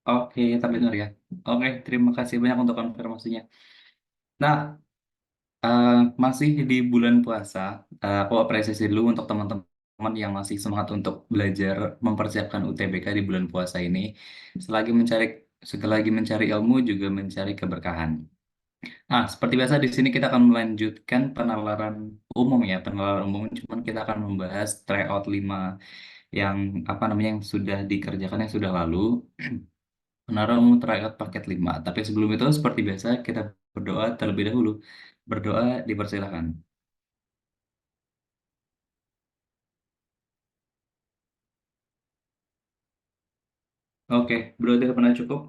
Oke, terdengar ya. Oke, terima kasih banyak untuk konfirmasinya. Nah, eh, masih di bulan puasa, aku apresiasi dulu untuk teman-teman yang masih semangat untuk belajar mempersiapkan UTBK di bulan puasa ini. Selagi mencari, sekali lagi mencari ilmu juga mencari keberkahan. Nah, seperti biasa di sini kita akan melanjutkan penalaran umum ya, penalaran umum. Cuman kita akan membahas tryout 5 yang apa namanya yang sudah dikerjakan yang sudah lalu. Penara umum tryout paket 5. Tapi sebelum itu seperti biasa kita berdoa terlebih dahulu. Berdoa dipersilakan. Oke, berarti pernah cukup.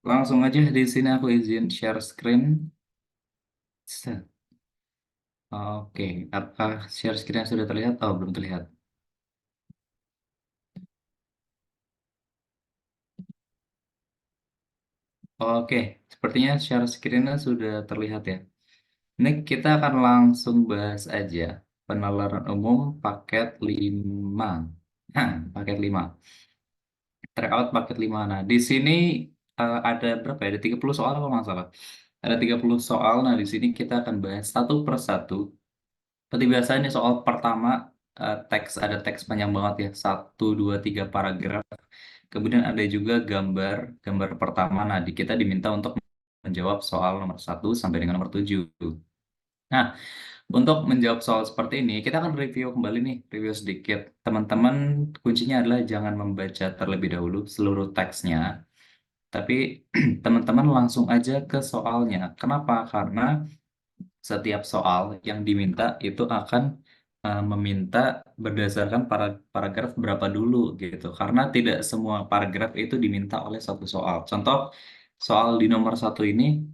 Langsung aja di sini aku izin share screen. Set. Oke, apakah share screen sudah terlihat? Oh, belum terlihat. Oke, sepertinya share screen sudah terlihat ya. Ini kita akan langsung bahas aja penalaran umum paket 5. Nah, paket 5. Tryout paket 5. Nah, di sini ada berapa ya? Ada 30 soal kalau nggak salah. Ada 30 soal. Nah, di sini kita akan bahas satu per satu. Seperti biasa ini soal pertama, ada teks panjang banget ya. Satu, dua, tiga paragraf. Kemudian ada juga gambar, gambar pertama. Nah, kita diminta untuk menjawab soal nomor satu sampai dengan nomor 7. Nah, untuk menjawab soal seperti ini, kita akan review kembali nih, review sedikit. Teman-teman, kuncinya adalah jangan membaca terlebih dahulu seluruh teksnya, tapi teman-teman langsung aja ke soalnya. Kenapa? Karena setiap soal yang diminta itu akan meminta berdasarkan paragraf berapa dulu gitu. Karena tidak semua paragraf itu diminta oleh satu soal. Contoh, soal di nomor satu ini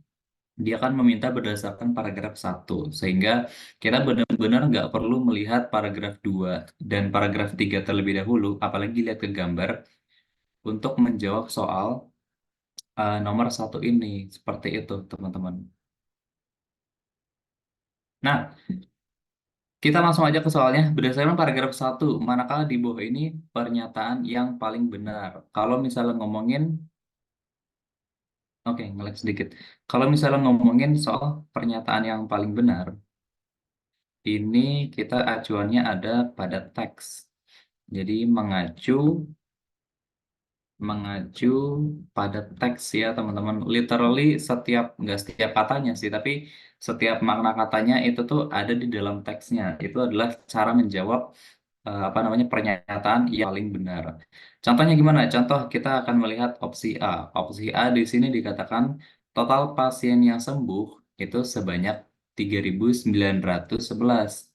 dia akan meminta berdasarkan paragraf satu, sehingga kita benar-benar nggak perlu melihat paragraf 2 dan paragraf 3 terlebih dahulu, apalagi lihat ke gambar untuk menjawab soal nomor satu ini. Seperti itu, teman-teman. Nah, kita langsung aja ke soalnya. Berdasarkan paragraf satu, manakah di bawah ini pernyataan yang paling benar? Kalau misalnya ngomongin, oke, ngelag sedikit. Kalau misalnya ngomongin soal pernyataan yang paling benar, ini kita acuannya ada pada teks. Jadi mengacu pada teks ya teman-teman. Literally nggak setiap katanya sih, tapi setiap makna katanya itu tuh ada di dalam teksnya. Itu adalah cara menjawab apa namanya pernyataan yang paling benar. Contohnya gimana? Contoh kita akan melihat opsi A. Opsi A di sini dikatakan total pasien yang sembuh itu sebanyak 3.911.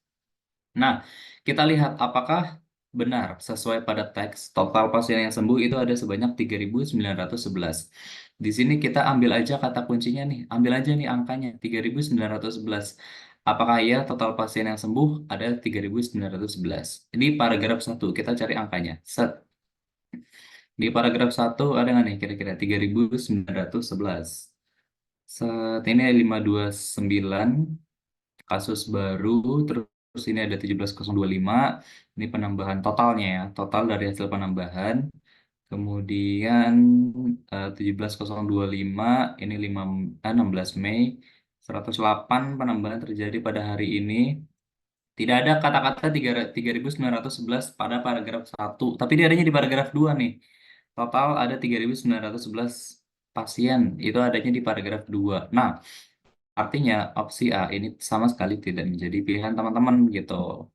Nah, kita lihat apakah benar sesuai pada teks total pasien yang sembuh itu ada sebanyak 3.911. Di sini kita ambil aja kata kuncinya nih, ambil aja nih angkanya 3.911. Apakah iya total pasien yang sembuh ada 3.911? Di paragraf satu kita cari angkanya. Set. Di paragraf satu ada nggak nih kira-kira 3.911? Set ini 529 kasus baru, terus ini ada 17.025, ini penambahan totalnya ya, total dari hasil penambahan, kemudian 17.025, ini 16 Mei, 108 penambahan terjadi pada hari ini, tidak ada kata-kata 3.911 pada paragraf satu, tapi dia adanya di paragraf 2 nih, total ada 3.911 pasien, itu adanya di paragraf 2. Nah, artinya opsi A ini sama sekali tidak menjadi pilihan teman-teman gitu.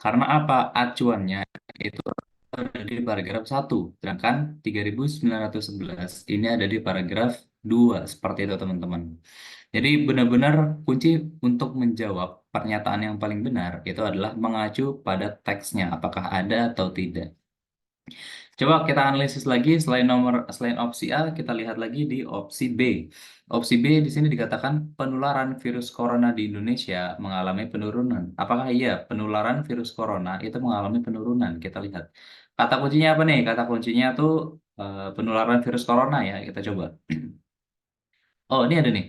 Karena apa? Acuannya itu ada di paragraf satu, sedangkan 3.911 ini ada di paragraf 2. Seperti itu teman-teman. Jadi benar-benar kunci untuk menjawab pernyataan yang paling benar itu adalah mengacu pada teksnya, apakah ada atau tidak. Coba kita analisis lagi selain opsi A, kita lihat lagi di opsi B. Opsi B di sini dikatakan penularan virus corona di Indonesia mengalami penurunan. Apakah iya penularan virus corona itu mengalami penurunan? Kita lihat. Kata kuncinya apa nih? Kata kuncinya tuh penularan virus corona ya. Kita coba. Oh, ini ada nih.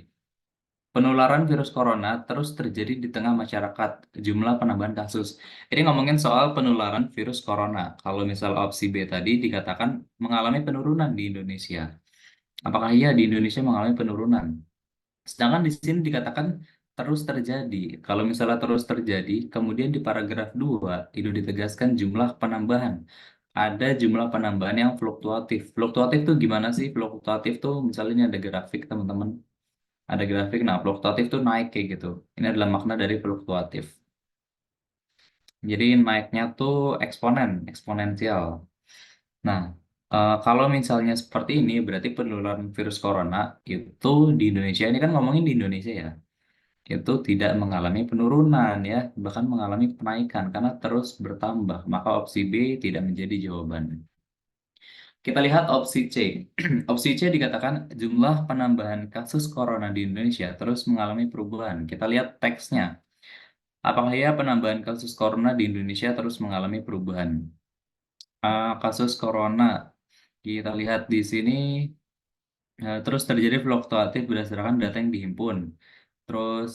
Penularan virus corona terus terjadi di tengah masyarakat, jumlah penambahan kasus. Ini ngomongin soal penularan virus corona. Kalau misal opsi B tadi dikatakan mengalami penurunan di Indonesia. Apakah iya di Indonesia mengalami penurunan? Sedangkan di sini dikatakan terus terjadi. Kalau misalnya terus terjadi, kemudian di paragraf 2 itu ditegaskan jumlah penambahan. Ada jumlah penambahan yang fluktuatif. Fluktuatif tuh gimana sih? Fluktuatif tuh misalnya ini ada grafik teman-teman. Ada grafik, nah fluktuatif tuh naik kayak gitu. Ini adalah makna dari fluktuatif. Jadi naiknya tuh eksponen, eksponensial. Nah, kalau misalnya seperti ini, berarti penularan virus corona itu di Indonesia, ini kan ngomongin di Indonesia ya, itu tidak mengalami penurunan ya, bahkan mengalami penaikan karena terus bertambah. Maka opsi B tidak menjadi jawaban. Kita lihat opsi C. Opsi C dikatakan jumlah penambahan kasus corona di Indonesia terus mengalami perubahan. Kita lihat teksnya. Apakah ya penambahan kasus corona di Indonesia terus mengalami perubahan? Kasus corona, kita lihat di sini terus terjadi fluktuatif berdasarkan data yang dihimpun. Terus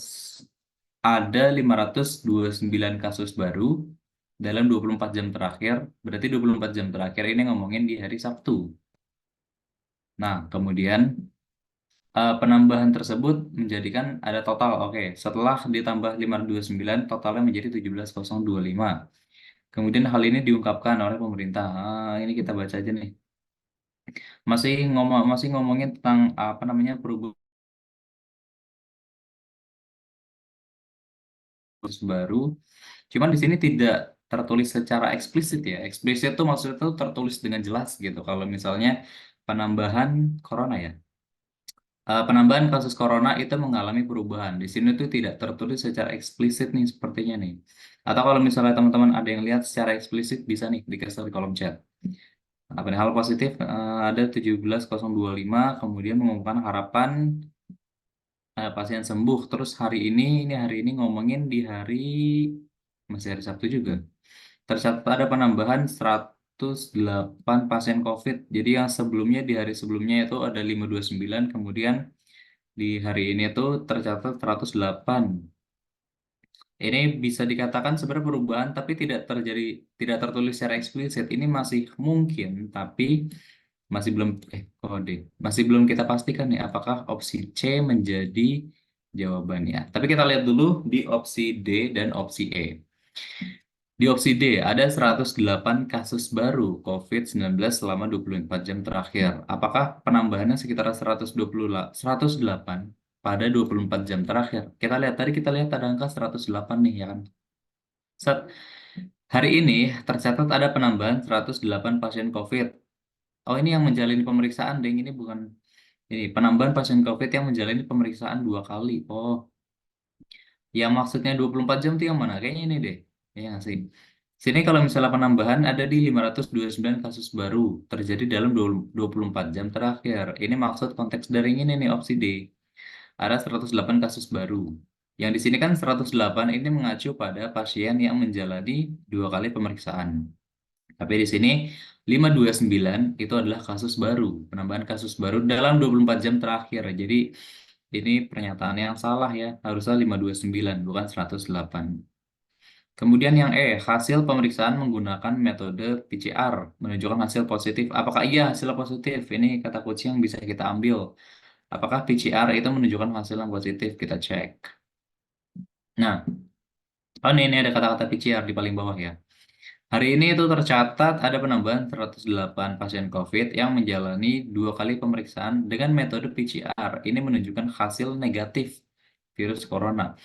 ada 529 kasus baru dalam 24 jam terakhir. Berarti 24 jam terakhir ini ngomongin di hari Sabtu. Nah, kemudian penambahan tersebut menjadikan ada total. Oke, setelah ditambah 529, totalnya menjadi 17.025. Kemudian hal ini diungkapkan oleh pemerintah. Ini kita baca aja nih. Masih ngomongin tentang apa namanya perubahan baru. Cuman di sini tidak tertulis secara eksplisit ya. Eksplisit tuh maksudnya tuh tertulis dengan jelas gitu. Kalau misalnya penambahan corona ya. Penambahan kasus corona itu mengalami perubahan. Di sini tuh tidak tertulis secara eksplisit nih sepertinya nih. Atau kalau misalnya teman-teman ada yang lihat secara eksplisit bisa nih dikasih di kolom chat. Apa nih hal positif ada 17.025 kemudian mengumumkan harapan pasien sembuh. Terus ini hari ini ngomongin di hari masih hari Sabtu juga. Tercatat ada penambahan 108 pasien COVID. Jadi yang sebelumnya di hari sebelumnya itu ada 529, kemudian di hari ini tuh tercatat 108. Ini bisa dikatakan sebenarnya perubahan tapi tidak terjadi, tidak tertulis secara eksplisit. Ini masih mungkin tapi masih belum kode. Masih belum kita pastikan nih apakah opsi C menjadi jawabannya. Tapi kita lihat dulu di opsi D dan opsi E. Di opsi D, ada 108 kasus baru COVID-19 selama 24 jam terakhir. Apakah penambahannya sekitar 108 pada 24 jam terakhir? Kita lihat ada angka 108 nih ya kan. Set, hari ini tercatat ada penambahan 108 pasien COVID. Oh ini yang menjalani pemeriksaan, deng. Ini bukan ini penambahan pasien COVID yang menjalani pemeriksaan 2 kali. Oh, yang maksudnya 24 jam itu yang mana? Kayaknya ini deh. Ya nggak sih? Sini kalau misalnya penambahan ada di 529 kasus baru terjadi dalam 24 jam terakhir. Ini maksud konteks dari ini nih opsi D. Ada 108 kasus baru. Yang di sini kan 108 ini mengacu pada pasien yang menjalani 2 kali pemeriksaan. Tapi di sini 529 itu adalah kasus baru, penambahan kasus baru dalam 24 jam terakhir. Jadi ini pernyataan yang salah ya, harusnya 529 bukan 108. Kemudian yang E, hasil pemeriksaan menggunakan metode PCR menunjukkan hasil positif. Apakah iya hasil positif? Ini kata kunci yang bisa kita ambil. Apakah PCR itu menunjukkan hasil yang positif? Kita cek. Nah, oh ini ada kata-kata PCR di paling bawah ya. Hari ini itu tercatat ada penambahan 108 pasien COVID yang menjalani 2 kali pemeriksaan dengan metode PCR. Ini menunjukkan hasil negatif virus corona.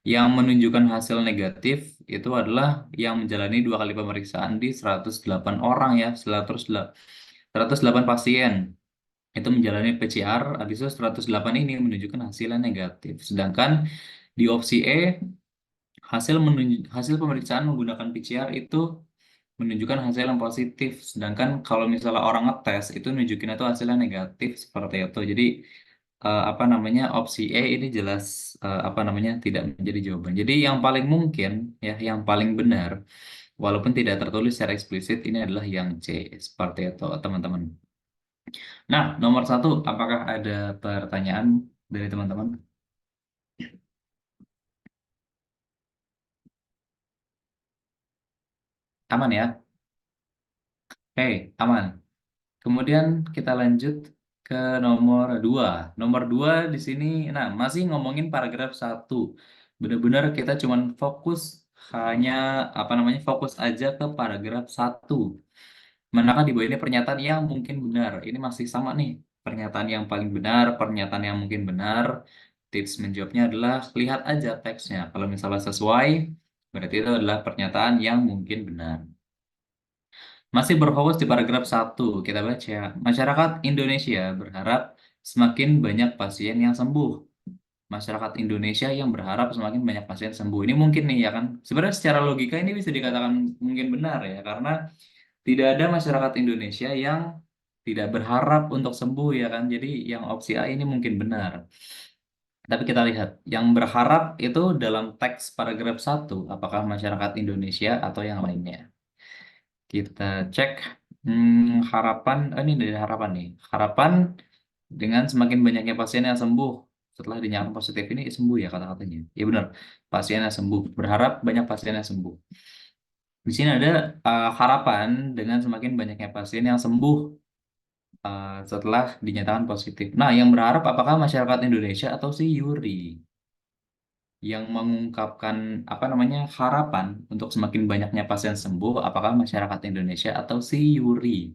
Yang menunjukkan hasil negatif itu adalah yang menjalani 2 kali pemeriksaan di 108 orang ya, 108 pasien itu menjalani PCR, habis itu 108 ini menunjukkan hasilnya negatif. Sedangkan di opsi E hasil pemeriksaan menggunakan PCR itu menunjukkan hasil yang positif. Sedangkan kalau misalnya orang ngetes itu nunjukin itu hasilnya negatif seperti itu. Jadi apa namanya opsi E ini jelas apa namanya tidak menjadi jawaban. Jadi yang paling mungkin ya yang paling benar walaupun tidak tertulis secara eksplisit ini adalah yang C seperti itu teman-teman. Nah nomor 1 apakah ada pertanyaan dari teman-teman? Aman ya? Oke, aman. Kemudian kita lanjut ke nomor 2. Nomor 2 di sini, nah masih ngomongin paragraf satu. Benar-benar kita cuman fokus hanya apa namanya fokus aja ke paragraf satu. Manakah di bawah ini pernyataan yang mungkin benar? Ini masih sama nih. Pernyataan yang paling benar, pernyataan yang mungkin benar. Tips menjawabnya adalah lihat aja teksnya. Kalau misalnya sesuai, berarti itu adalah pernyataan yang mungkin benar. Masih berfokus di paragraf satu, kita baca. Masyarakat Indonesia berharap semakin banyak pasien yang sembuh. Masyarakat Indonesia yang berharap semakin banyak pasien sembuh. Ini mungkin nih ya kan. Sebenarnya secara logika ini bisa dikatakan mungkin benar ya, karena tidak ada masyarakat Indonesia yang tidak berharap untuk sembuh ya kan. Jadi yang opsi A ini mungkin benar. Tapi kita lihat, yang berharap itu dalam teks paragraf satu, apakah masyarakat Indonesia atau yang lainnya. Kita cek harapan, ini dari harapan nih. Harapan dengan semakin banyaknya pasien yang sembuh setelah dinyatakan positif ini sembuh ya kata-katanya. Ya benar, pasien yang sembuh. Berharap banyak pasien yang sembuh. Di sini ada harapan dengan semakin banyaknya pasien yang sembuh setelah dinyatakan positif. Nah, yang berharap apakah masyarakat Indonesia atau si Yuri yang mengungkapkan apa namanya harapan untuk semakin banyaknya pasien sembuh, apakah masyarakat Indonesia atau si Yuri?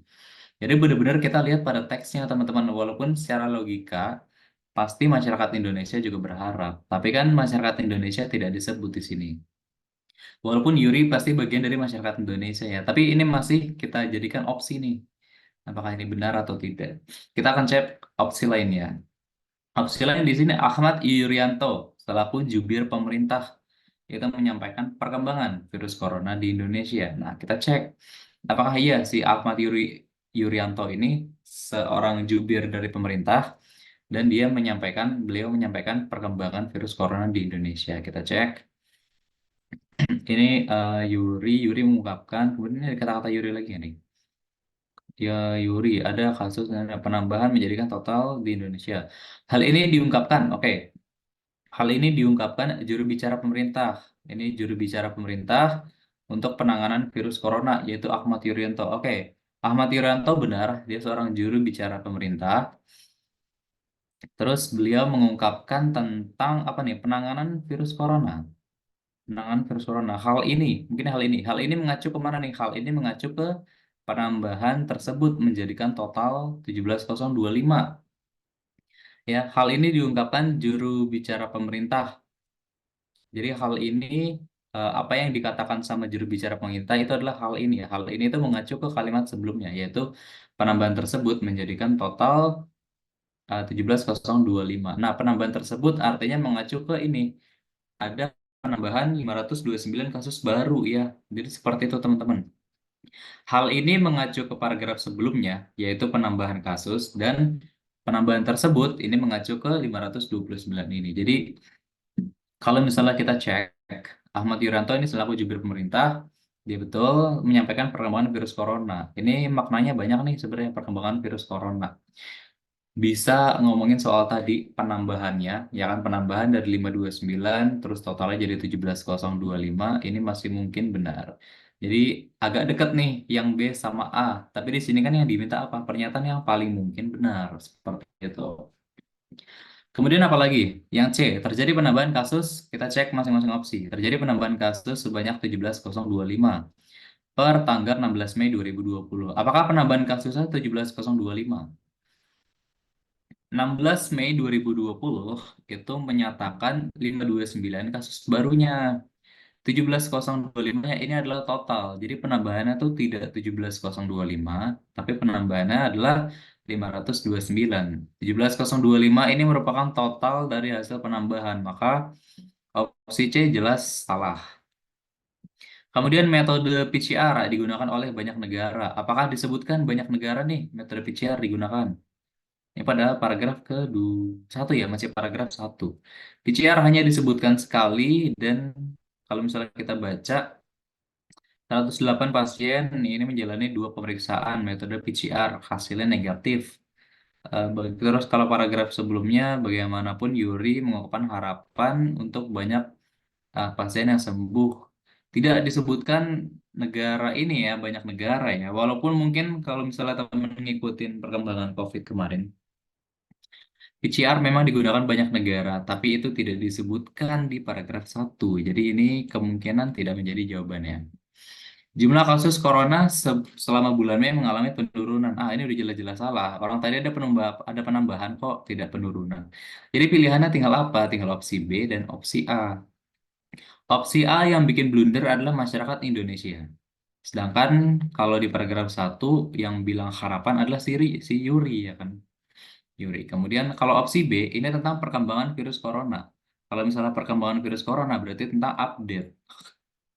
Jadi benar-benar kita lihat pada teksnya teman-teman, walaupun secara logika pasti masyarakat Indonesia juga berharap, tapi kan masyarakat Indonesia tidak disebut di sini. Walaupun Yuri pasti bagian dari masyarakat Indonesia ya, tapi ini masih kita jadikan opsi nih. Apakah ini benar atau tidak? Kita akan cek opsi lainnya. Opsi lain di sini Ahmad Yuryanto selaku jubir pemerintah itu menyampaikan perkembangan virus corona di Indonesia. Nah, kita cek apakah iya si Ahmad Yuryanto ini seorang jubir dari pemerintah dan beliau menyampaikan perkembangan virus corona di Indonesia. Kita cek. Ini Yuri mengungkapkan, kemudian ada kata-kata Yuri lagi nih. Ya, Yuri, ada kasus dan ada penambahan menjadikan total di Indonesia. Hal ini diungkapkan, oke. Hal ini diungkapkan juru bicara pemerintah. Ini juru bicara pemerintah untuk penanganan virus corona, yaitu Ahmad Yuryanto. Oke, Ahmad Yuryanto benar, dia seorang juru bicara pemerintah. Terus beliau mengungkapkan tentang apa nih, penanganan virus corona. Penanganan virus corona. Hal ini mengacu kemana nih? Hal ini mengacu ke penambahan tersebut menjadikan total 17.025. Ya, hal ini diungkapkan juru bicara pemerintah. Jadi hal ini apa yang dikatakan sama juru bicara pemerintah itu adalah hal ini ya. Hal ini itu mengacu ke kalimat sebelumnya yaitu penambahan tersebut menjadikan total 17.025. Nah, penambahan tersebut artinya mengacu ke ini. Ada penambahan 529 kasus baru ya. Jadi seperti itu teman-teman. Hal ini mengacu ke paragraf sebelumnya yaitu penambahan kasus dan penambahan tersebut ini mengacu ke 529 ini. Jadi kalau misalnya kita cek, Ahmad Yuryanto ini selaku jubir pemerintah, dia betul menyampaikan perkembangan virus corona. Ini maknanya banyak nih sebenarnya perkembangan virus corona. Bisa ngomongin soal tadi penambahannya, ya kan penambahan dari 529 terus totalnya jadi 17.025, ini masih mungkin benar. Jadi agak dekat nih yang B sama A, tapi di sini kan yang diminta apa? Pernyataan yang paling mungkin benar, seperti itu. Kemudian apa lagi? Yang C, terjadi penambahan kasus, kita cek masing-masing opsi. Terjadi penambahan kasus sebanyak 17.025 per tanggal 16 Mei 2020. Apakah penambahan kasusnya 17.025? 16 Mei 2020 itu menyatakan 529 kasus barunya. 17.025 ini adalah total. Jadi penambahannya tuh tidak 17.025, tapi penambahannya adalah 529. 17.025 ini merupakan total dari hasil penambahan. Maka opsi C jelas salah. Kemudian metode PCR digunakan oleh banyak negara. Apakah disebutkan banyak negara nih metode PCR digunakan? Ini pada paragraf ke-1 ya, masih paragraf 1. PCR hanya disebutkan sekali dan kalau misalnya kita baca 108 pasien ini menjalani 2 pemeriksaan metode PCR, hasilnya negatif. Terus kalau paragraf sebelumnya, bagaimanapun Yuri mengungkapkan harapan untuk banyak pasien yang sembuh. Tidak disebutkan negara ini ya, banyak negara ya. Walaupun mungkin kalau misalnya teman ngikutin perkembangan COVID kemarin, PCR memang digunakan banyak negara, tapi itu tidak disebutkan di paragraf 1. Jadi ini kemungkinan tidak menjadi jawabannya. Jumlah kasus corona selama bulan Mei mengalami penurunan. Ah, ini udah jelas-jelas salah. Orang tadi ada penambahan kok, tidak penurunan. Jadi pilihannya tinggal apa? Tinggal opsi B dan opsi A. Opsi A yang bikin blunder adalah masyarakat Indonesia. Sedangkan kalau di paragraf 1 yang bilang harapan adalah si Yuri ya kan. Yuri. Kemudian kalau opsi B ini tentang perkembangan virus corona. Kalau misalnya perkembangan virus corona berarti tentang update.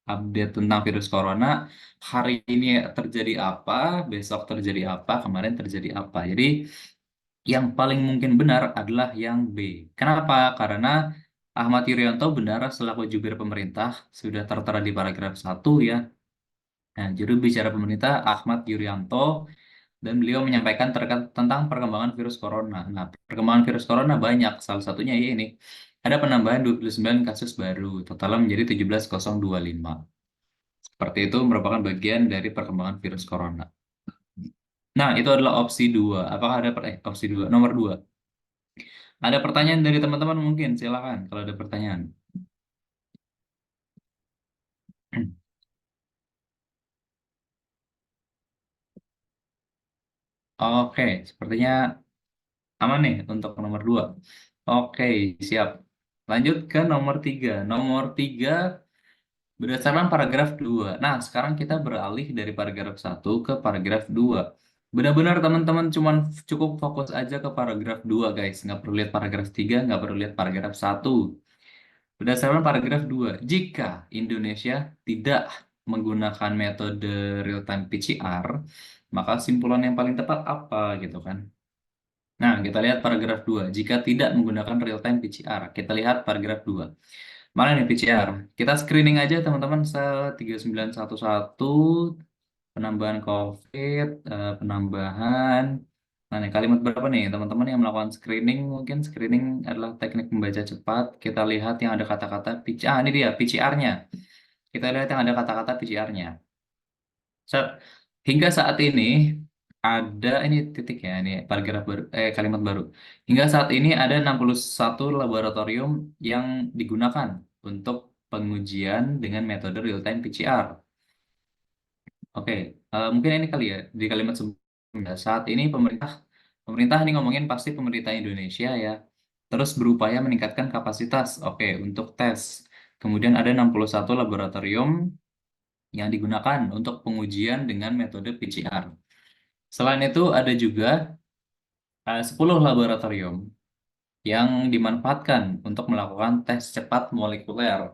Update tentang virus corona, hari ini terjadi apa, besok terjadi apa, kemarin terjadi apa. Jadi yang paling mungkin benar adalah yang B. Kenapa? Karena Ahmad Yuryanto benar selaku jubir pemerintah sudah tertera di paragraf 1 ya. Nah, juru bicara pemerintah Ahmad Yuryanto dan beliau menyampaikan terkait tentang perkembangan virus corona. Nah, perkembangan virus corona banyak, salah satunya ya ini. Ada penambahan 29 kasus baru, totalnya menjadi 17.025. Seperti itu merupakan bagian dari perkembangan virus corona. Nah, itu adalah opsi 2. Apakah ada opsi 2, nomor 2. Ada pertanyaan dari teman-teman mungkin, silakan kalau ada pertanyaan. Oke, sepertinya aman nih untuk nomor 2. Oke, siap. Lanjut ke nomor 3. Nomor 3 berdasarkan paragraf 2. Nah, sekarang kita beralih dari paragraf 1 ke paragraf 2. Benar-benar teman-teman cuman cukup fokus aja ke paragraf 2, guys. Nggak perlu lihat paragraf 3, nggak perlu lihat paragraf 1. Berdasarkan paragraf 2, jika Indonesia tidak menggunakan metode real-time PCR, maka simpulan yang paling tepat apa gitu kan? Nah, kita lihat paragraf 2. Jika tidak menggunakan real-time PCR, kita lihat paragraf 2. Mana nih PCR? Kita screening aja teman-teman se-3911, penambahan COVID, penambahan. Nah, nih, kalimat berapa nih teman-teman yang melakukan screening? Mungkin screening adalah teknik membaca cepat. Kita lihat yang ada kata-kata PCR. Ah, ini dia PCR-nya. Kita lihat yang ada kata-kata PCR-nya. Hingga saat ini ada ini titik ya, ini paragraf baru, kalimat baru. Hingga saat ini ada 61 laboratorium yang digunakan untuk pengujian dengan metode real-time PCR. Oke, mungkin ini kali ya di kalimat sebelumnya. Saat ini pemerintah ini ngomongin pasti pemerintah Indonesia ya. Terus berupaya meningkatkan kapasitas. Oke, untuk tes. Kemudian ada 61 laboratorium yang digunakan untuk pengujian dengan metode PCR. Selain itu ada juga 10 laboratorium yang dimanfaatkan untuk melakukan tes cepat molekuler.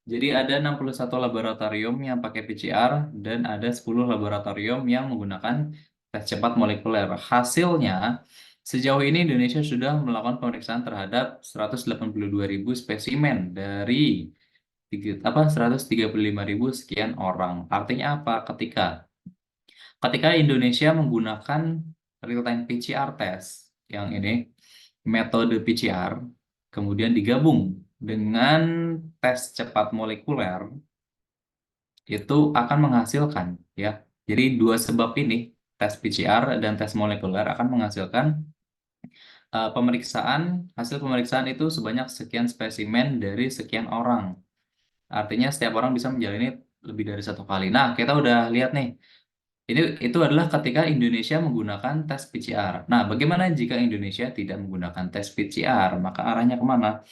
Jadi ada 61 laboratorium yang pakai PCR dan ada 10 laboratorium yang menggunakan tes cepat molekuler. Hasilnya, sejauh ini Indonesia sudah melakukan pemeriksaan terhadap 182.000 spesimen dari 135.000 sekian orang. Artinya apa? Ketika Indonesia menggunakan real-time PCR test yang ini, metode PCR, kemudian digabung dengan tes cepat molekuler, itu akan menghasilkan ya. Jadi dua sebab ini, tes PCR dan tes molekuler akan menghasilkan hasil pemeriksaan itu sebanyak sekian spesimen dari sekian orang. Artinya setiap orang bisa menjalani lebih dari satu kali. Nah, kita udah lihat nih. Itu adalah ketika Indonesia menggunakan tes PCR. Nah, bagaimana jika Indonesia tidak menggunakan tes PCR? Maka arahnya kemana?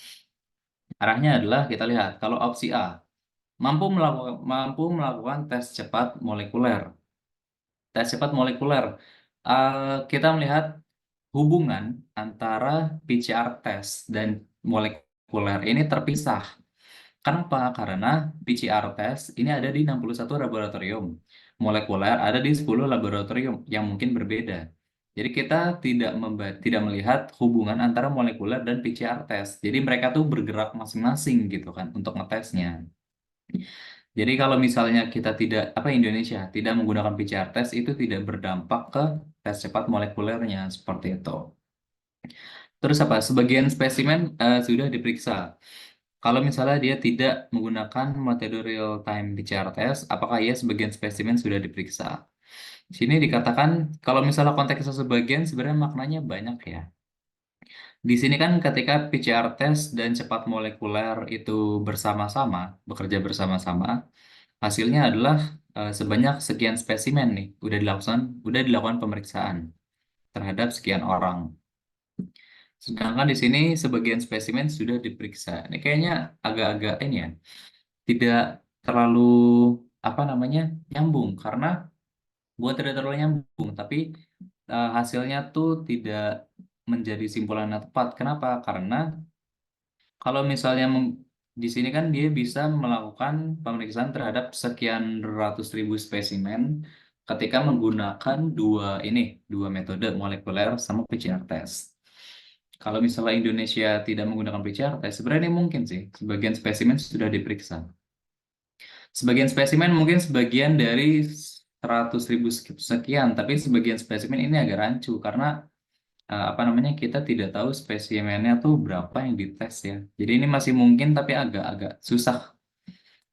Arahnya adalah kita lihat kalau opsi A mampu melakukan tes cepat molekuler. Tes cepat molekuler. Kita melihat hubungan antara PCR test dan molekuler ini terpisah. Kenapa? Karena PCR test ini ada di 61 laboratorium. Molekuler ada di 10 laboratorium yang mungkin berbeda. Jadi kita tidak melihat hubungan antara molekuler dan PCR test. Jadi mereka tuh bergerak masing-masing gitu kan untuk ngetesnya. Jadi kalau misalnya kita Indonesia tidak menggunakan PCR test itu tidak berdampak ke tes cepat molekulernya seperti itu. Terus apa? Sebagian spesimen sudah diperiksa. Kalau misalnya dia tidak menggunakan metode real time PCR test, apakah ia sebagian spesimen sudah diperiksa? Sini dikatakan kalau misalnya konteksnya sebagian sebenarnya maknanya banyak ya. Di sini kan ketika PCR test dan cepat molekuler itu bersama-sama, bekerja bersama-sama, hasilnya adalah sebanyak sekian spesimen nih, udah dilakukan pemeriksaan terhadap sekian orang. Sedangkan di sini sebagian spesimen sudah diperiksa. Ini kayaknya agak-agak ini ya, tidak terlalu apa namanya nyambung karena buat tidak terlalu nyambung, tapi hasilnya tuh tidak menjadi simpulan yang tepat. Kenapa? Karena kalau misalnya di sini kan dia bisa melakukan pemeriksaan terhadap sekian ratus ribu spesimen ketika menggunakan dua metode molekuler sama PCR test. Kalau misalnya Indonesia tidak menggunakan PCR test, sebenarnya ini mungkin sih sebagian spesimen sudah diperiksa. Sebagian spesimen mungkin sebagian dari 100 ribu sekian, tapi sebagian spesimen ini agak rancu karena apa namanya kita tidak tahu spesimennya tuh berapa yang dites ya. Jadi ini masih mungkin tapi agak-agak susah,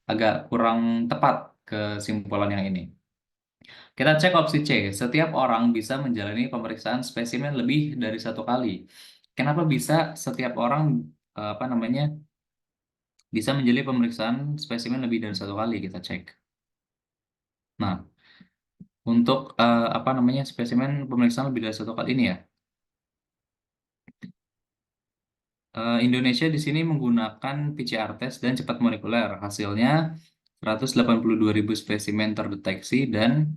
agak kurang tepat kesimpulan yang ini. Kita cek opsi C. Setiap orang bisa menjalani pemeriksaan spesimen lebih dari satu kali. Kenapa bisa setiap orang apa namanya bisa menjalani pemeriksaan spesimen lebih dari satu kali? Kita cek. Nah, untuk apa namanya spesimen pemeriksaan lebih dari satu kali ini ya. Indonesia di sini menggunakan PCR test dan cepat molekuler. Hasilnya 182 ribu spesimen terdeteksi dan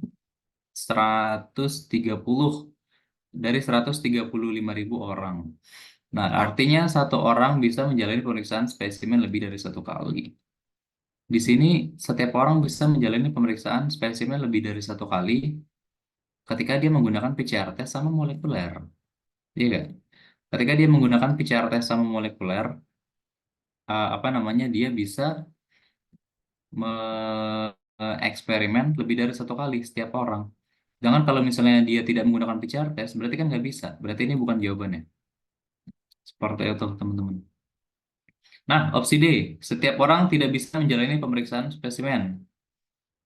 130 dari 135 ribu orang. Nah, artinya satu orang bisa menjalani pemeriksaan spesimen lebih dari satu kali. Di sini setiap orang bisa menjalani pemeriksaan spesimen lebih dari satu kali ketika dia menggunakan PCR test sama molekuler. Iya nggak? Ketika dia menggunakan PCR test sama molekuler, apa namanya dia bisa eksperimen lebih dari satu kali setiap orang. Jangan kalau misalnya dia tidak menggunakan PCR test, berarti kan nggak bisa. Berarti ini bukan jawabannya. Seperti itu, teman-teman. Nah, opsi D. Setiap orang tidak bisa menjalani pemeriksaan spesimen.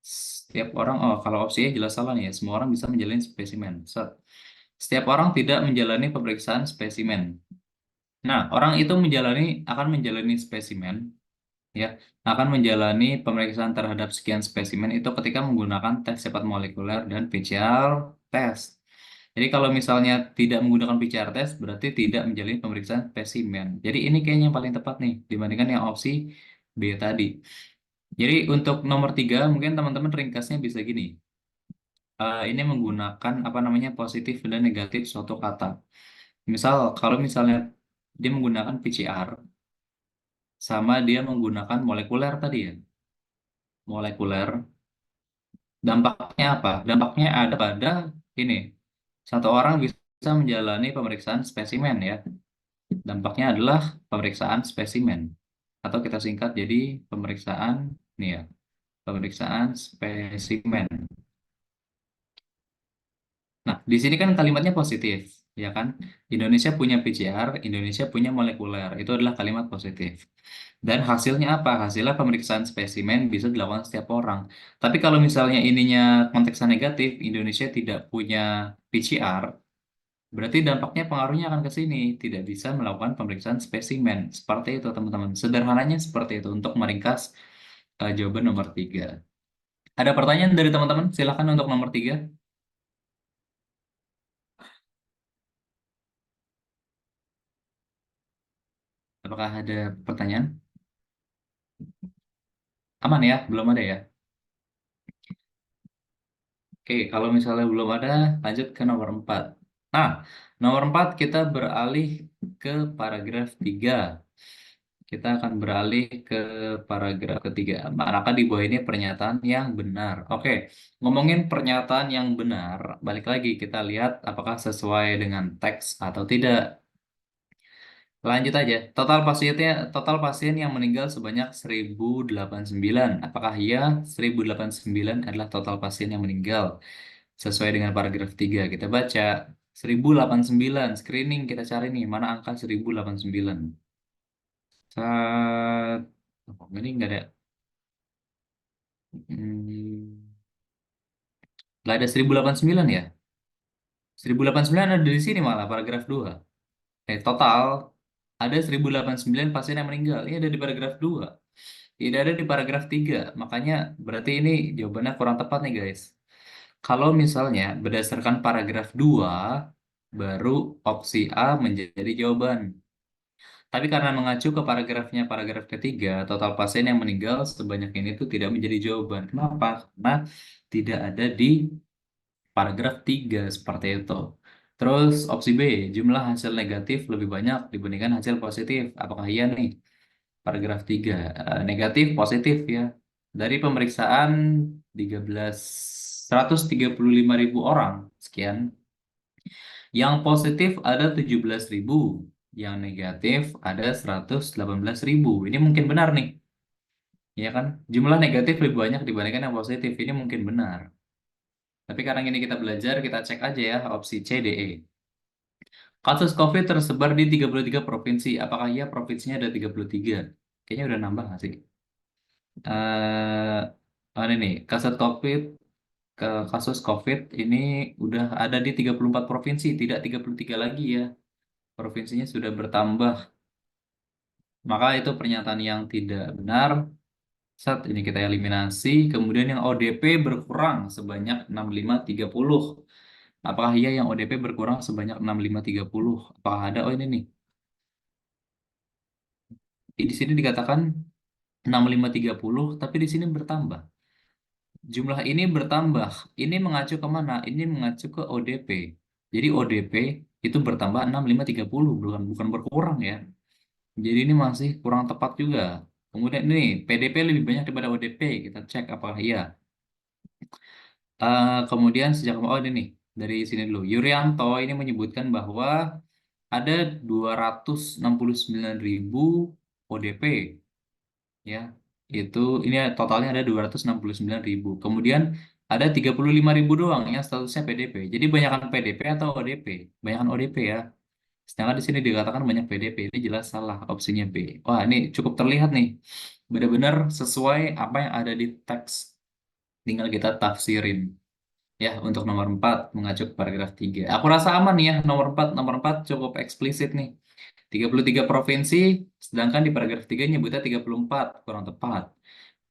Setiap orang, oh kalau opsi E jelas salah nih ya. Semua orang bisa menjalani spesimen. Setiap orang tidak menjalani pemeriksaan spesimen. Nah, orang itu akan menjalani spesimen ya akan menjalani pemeriksaan terhadap sekian spesimen itu ketika menggunakan tes cepat molekuler dan PCR test. Jadi kalau misalnya tidak menggunakan PCR test berarti tidak menjalani pemeriksaan spesimen. Jadi ini kayaknya yang paling tepat nih dibandingkan yang opsi B tadi. Jadi untuk nomor 3 mungkin teman-teman ringkasnya bisa gini. Ini menggunakan apa namanya positif dan negatif suatu kata. Misal kalau misalnya dia menggunakan PCR sama dia menggunakan molekuler tadi ya. Molekuler. Dampaknya apa? Dampaknya ada pada ini. Satu orang bisa menjalani pemeriksaan spesimen ya. Dampaknya adalah pemeriksaan spesimen. Atau kita singkat jadi pemeriksaan nih ya. Pemeriksaan spesimen. Nah, di sini kan kalimatnya positif, ya kan? Indonesia punya PCR, Indonesia punya molekuler. Itu adalah kalimat positif. Dan hasilnya apa? Hasilnya pemeriksaan spesimen bisa dilakukan setiap orang. Tapi kalau misalnya ininya konteksnya negatif, Indonesia tidak punya PCR, berarti dampaknya pengaruhnya akan ke sini. Tidak bisa melakukan pemeriksaan spesimen. Seperti itu, teman-teman. Sederhananya seperti itu untuk meringkas jawaban nomor 3. Ada pertanyaan dari teman-teman? Silakan untuk nomor 3. Apakah ada pertanyaan? Aman ya? Belum ada ya? Oke, kalau misalnya belum ada, lanjut ke nomor 4. Nah, nomor 4 kita beralih ke paragraf 3. Kita akan beralih ke paragraf ketiga. Maka di bawah ini pernyataan yang benar. Oke, ngomongin pernyataan yang benar, balik lagi kita lihat apakah sesuai dengan teks atau tidak. Lanjut aja. Total pasien yang meninggal sebanyak 1089. Apakah iya 1089 adalah total pasien yang meninggal? Sesuai dengan paragraf 3 kita baca 1089 screening kita cari nih mana angka 1089. Saat oh, ini nggak ada. Hmm, nggak ada 1089 ya? 1089 ada di sini malah paragraf 2. Total ada 1089 pasien yang meninggal. Ini ada di paragraf 2. Tidak ada di paragraf 3. Makanya berarti ini jawabannya kurang tepat nih guys. Kalau misalnya berdasarkan paragraf 2, baru opsi A menjadi jawaban. Tapi karena mengacu ke paragraf ketiga, total pasien yang meninggal sebanyak ini itu tidak menjadi jawaban. Kenapa? Karena tidak ada di paragraf 3 seperti itu. Terus opsi B, jumlah hasil negatif lebih banyak dibandingkan hasil positif. Apakah iya nih? Paragraf 3 negatif positif ya. Dari pemeriksaan 13 135.000 orang sekian, yang positif ada 17.000, yang negatif ada 118.000. Ini mungkin benar nih, ya kan? Jumlah negatif lebih banyak dibandingkan yang positif. Ini mungkin benar. Tapi karena ini kita belajar, kita cek aja ya opsi C, D, E. Kasus COVID tersebar di 33 provinsi. Apakah iya provinsinya ada 33? Kayaknya udah nambah nggak sih? Ini nih, kasus COVID ini udah ada di 34 provinsi, tidak 33 lagi ya. Provinsinya sudah bertambah. Maka itu pernyataan yang tidak benar. Saat ini kita eliminasi, kemudian yang ODP berkurang sebanyak 6530. Apakah iya yang ODP berkurang sebanyak 6530? Apakah ada? Oh ini nih. Di sini dikatakan 6530, tapi di sini bertambah. Jumlah ini bertambah. Ini mengacu ke mana? Ini mengacu ke ODP. Jadi ODP itu bertambah 6530, bukan bukan berkurang ya. Jadi ini masih kurang tepat juga. Kemudian ini PDP lebih banyak daripada ODP. Kita cek apakah iya. Kemudian sejak oh ini nih dari sini dulu. Yuryanto ini menyebutkan bahwa ada 269.000 ODP ya. Itu ini totalnya ada 269.000. Kemudian ada 35.000 doang yang statusnya PDP. Jadi banyakkan PDP atau ODP? Banyakkan ODP ya. Sedangkan di sini dikatakan banyak PDP. Ini jelas salah opsinya B. Wah, ini cukup terlihat nih. Benar-benar sesuai apa yang ada di teks. Tinggal kita tafsirin. Ya, untuk nomor 4 mengacu ke paragraf 3. Aku rasa aman ya, nomor 4 cukup eksplisit nih. 33 provinsi, sedangkan di paragraf 3 nyebutnya 34, kurang tepat.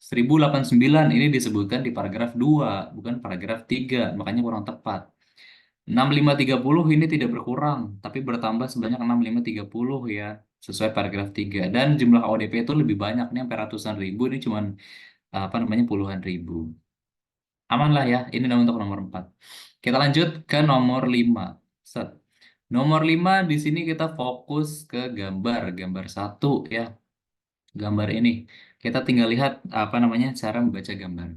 1089 ini disebutkan di paragraf 2, bukan paragraf 3, makanya kurang tepat. 6530 ini tidak berkurang, tapi bertambah sebanyak 6530 ya, sesuai paragraf 3. Dan jumlah ODP itu lebih banyak nih, sampai ratusan ribu, ini cuman apa namanya puluhan ribu. Aman lah ya, ini untuk nomor 4. Kita lanjut ke nomor 5. Set. Nomor 5 di sini kita fokus ke gambar 1 ya. Gambar ini. Kita tinggal lihat apa namanya cara membaca gambar.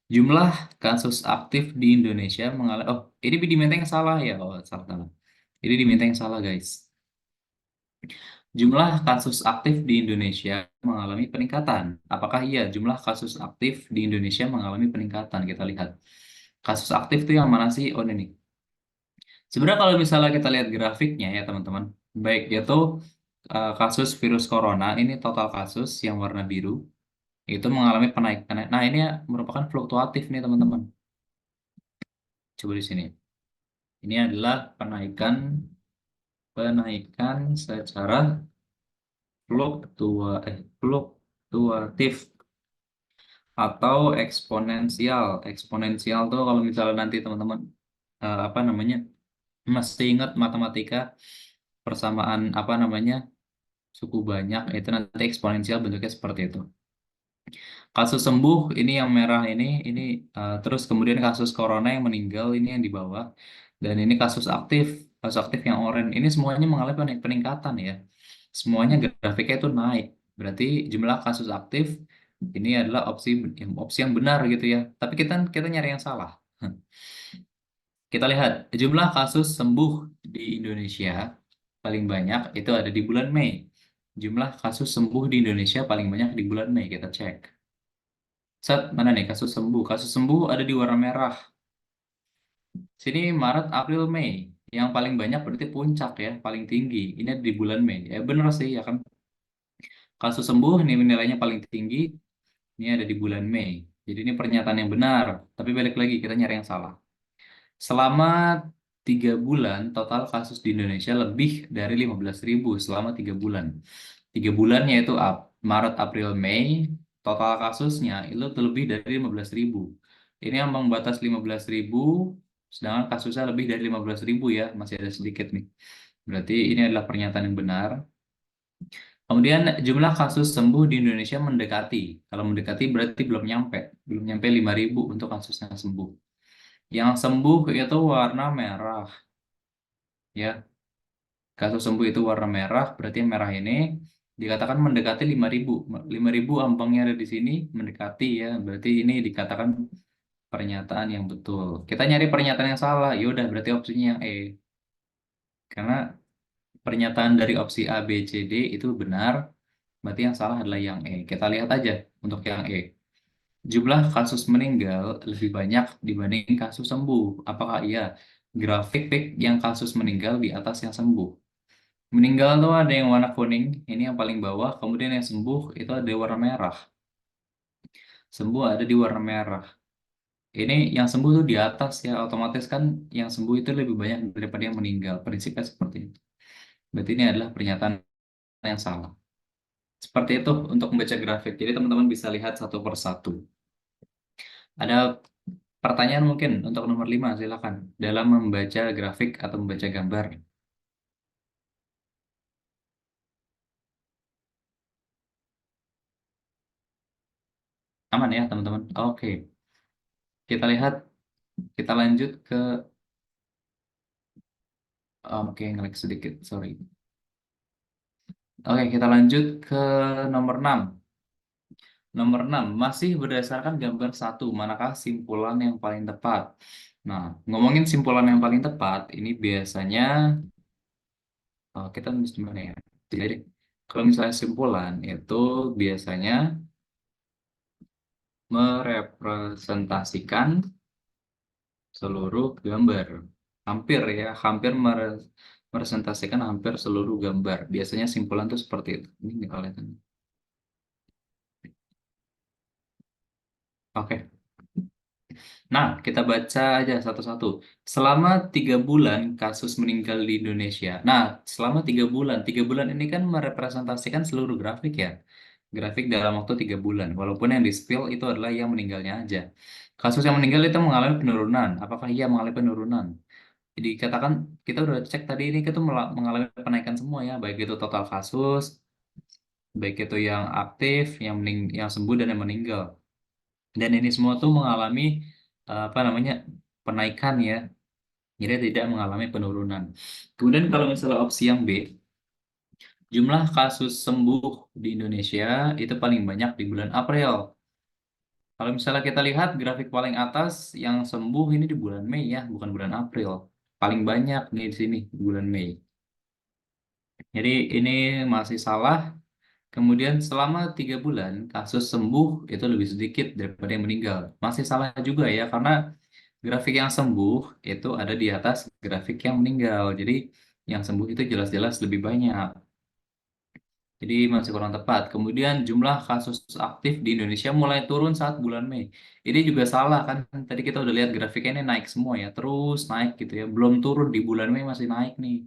Jumlah kasus aktif di Indonesia mengalami ini diminta yang salah ya. Oh, salah salah. Ini diminta yang salah, guys. Jumlah kasus aktif di Indonesia mengalami peningkatan. Apakah iya jumlah kasus aktif di Indonesia mengalami peningkatan? Kita lihat. Kasus aktif itu yang mana sih? Oh, ini. Sebenarnya kalau misalnya kita lihat grafiknya ya teman-teman, baik itu kasus virus corona, ini total kasus yang warna biru, itu mengalami penaikan. Nah ini merupakan fluktuatif nih teman-teman. Coba di sini. Ini adalah penaikan penaikan secara fluktuatif atau eksponensial. Eksponensial tuh kalau misalnya nanti teman-teman apa namanya masih ingat matematika persamaan apa namanya suku banyak itu nanti eksponensial bentuknya seperti itu. Kasus sembuh ini yang merah ini terus kemudian kasus corona yang meninggal ini yang di bawah dan ini kasus aktif yang oranye ini semuanya mengalami peningkatan ya. Semuanya grafiknya itu naik. Berarti jumlah kasus aktif ini adalah opsi yang benar gitu ya. Tapi kita kita nyari yang salah. Kita lihat jumlah kasus sembuh di Indonesia paling banyak itu ada di bulan Mei. Jumlah kasus sembuh di Indonesia paling banyak di bulan Mei, kita cek. Set, mana nih kasus sembuh? Kasus sembuh ada di warna merah. Sini Maret, April, Mei. Yang paling banyak berarti puncak ya, paling tinggi. Ini ada di bulan Mei. Ya bener sih ya kan. Kasus sembuh ini nilainya paling tinggi, ini ada di bulan Mei. Jadi ini pernyataan yang benar, tapi balik lagi kita nyari yang salah. Selama 3 bulan, total kasus di Indonesia lebih dari 15.000 selama 3 bulan. 3 bulan yaitu Maret, April, Mei, total kasusnya itu tuh lebih dari 15.000. Ini yang membatas 15.000, sedangkan kasusnya lebih dari 15.000 ya, masih ada sedikit nih. Berarti ini adalah pernyataan yang benar. Kemudian jumlah kasus sembuh di Indonesia mendekati. Kalau mendekati berarti belum nyampe 5.000 untuk kasus yang sembuh. Yang sembuh itu warna merah, ya. Kasus sembuh itu warna merah, berarti yang merah ini dikatakan mendekati 5.000. 5.000 ambangnya ada di sini, mendekati ya. Berarti ini dikatakan pernyataan yang betul. Kita nyari pernyataan yang salah, yaudah berarti opsinya yang E. Karena pernyataan dari opsi A, B, C, D itu benar, berarti yang salah adalah yang E. Kita lihat aja untuk yang E. Jumlah kasus meninggal lebih banyak dibanding kasus sembuh. Apakah iya? Grafik yang kasus meninggal di atas yang sembuh. Meninggal tuh ada yang warna kuning, ini yang paling bawah. Kemudian yang sembuh itu ada warna merah. Sembuh ada di warna merah. Ini yang sembuh tuh di atas ya, otomatis kan yang sembuh itu lebih banyak daripada yang meninggal. Prinsipnya seperti itu. Berarti ini adalah pernyataan yang salah. Seperti itu untuk membaca grafik. Jadi teman-teman bisa lihat satu persatu. Ada pertanyaan mungkin untuk nomor 5, silakan. Dalam membaca grafik atau membaca gambar. Aman ya teman-teman? Oke. Kita lihat, kita lanjut ke, oke, ngelag sedikit, sorry. Oke, kita lanjut ke nomor 6. Nomor 6 masih berdasarkan gambar satu, manakah simpulan yang paling tepat? Nah, ngomongin simpulan yang paling tepat, ini biasanya, kita nulis di mana ya? Jadi, kalau misalnya simpulan, itu biasanya merepresentasikan seluruh gambar. Hampir ya, hampir merepresentasikan hampir seluruh gambar. Biasanya simpulan itu seperti itu. Ini kita lihat. Oke. Nah, kita baca aja satu-satu. Selama 3 bulan kasus meninggal di Indonesia. Nah, selama 3 bulan, 3 bulan ini kan merepresentasikan seluruh grafik ya. Grafik dalam waktu 3 bulan. Walaupun yang di spill itu adalah yang meninggalnya aja. Kasus yang meninggal itu mengalami penurunan. Apakah ia mengalami penurunan? Jadi katakan kita udah cek tadi ini kita mengalami penaikan semua ya, baik itu total kasus, baik itu yang aktif, yang sembuh dan yang meninggal. Dan ini semua tuh mengalami apa namanya penaikan ya, jadi tidak mengalami penurunan. Kemudian kalau misalnya opsi yang B, jumlah kasus sembuh di Indonesia itu paling banyak di bulan April. Kalau misalnya kita lihat grafik paling atas yang sembuh ini di bulan Mei ya, bukan bulan April. Paling banyak nih di sini di bulan Mei. Jadi ini masih salah. Kemudian selama 3 bulan kasus sembuh itu lebih sedikit daripada yang meninggal. Masih salah juga ya, karena grafik yang sembuh itu ada di atas grafik yang meninggal. Jadi yang sembuh itu jelas-jelas lebih banyak. Jadi masih kurang tepat. Kemudian jumlah kasus aktif di Indonesia mulai turun saat bulan Mei. Ini juga salah kan? Tadi kita udah lihat grafiknya ini naik semua ya, terus naik gitu ya. Belum turun di bulan Mei masih naik nih.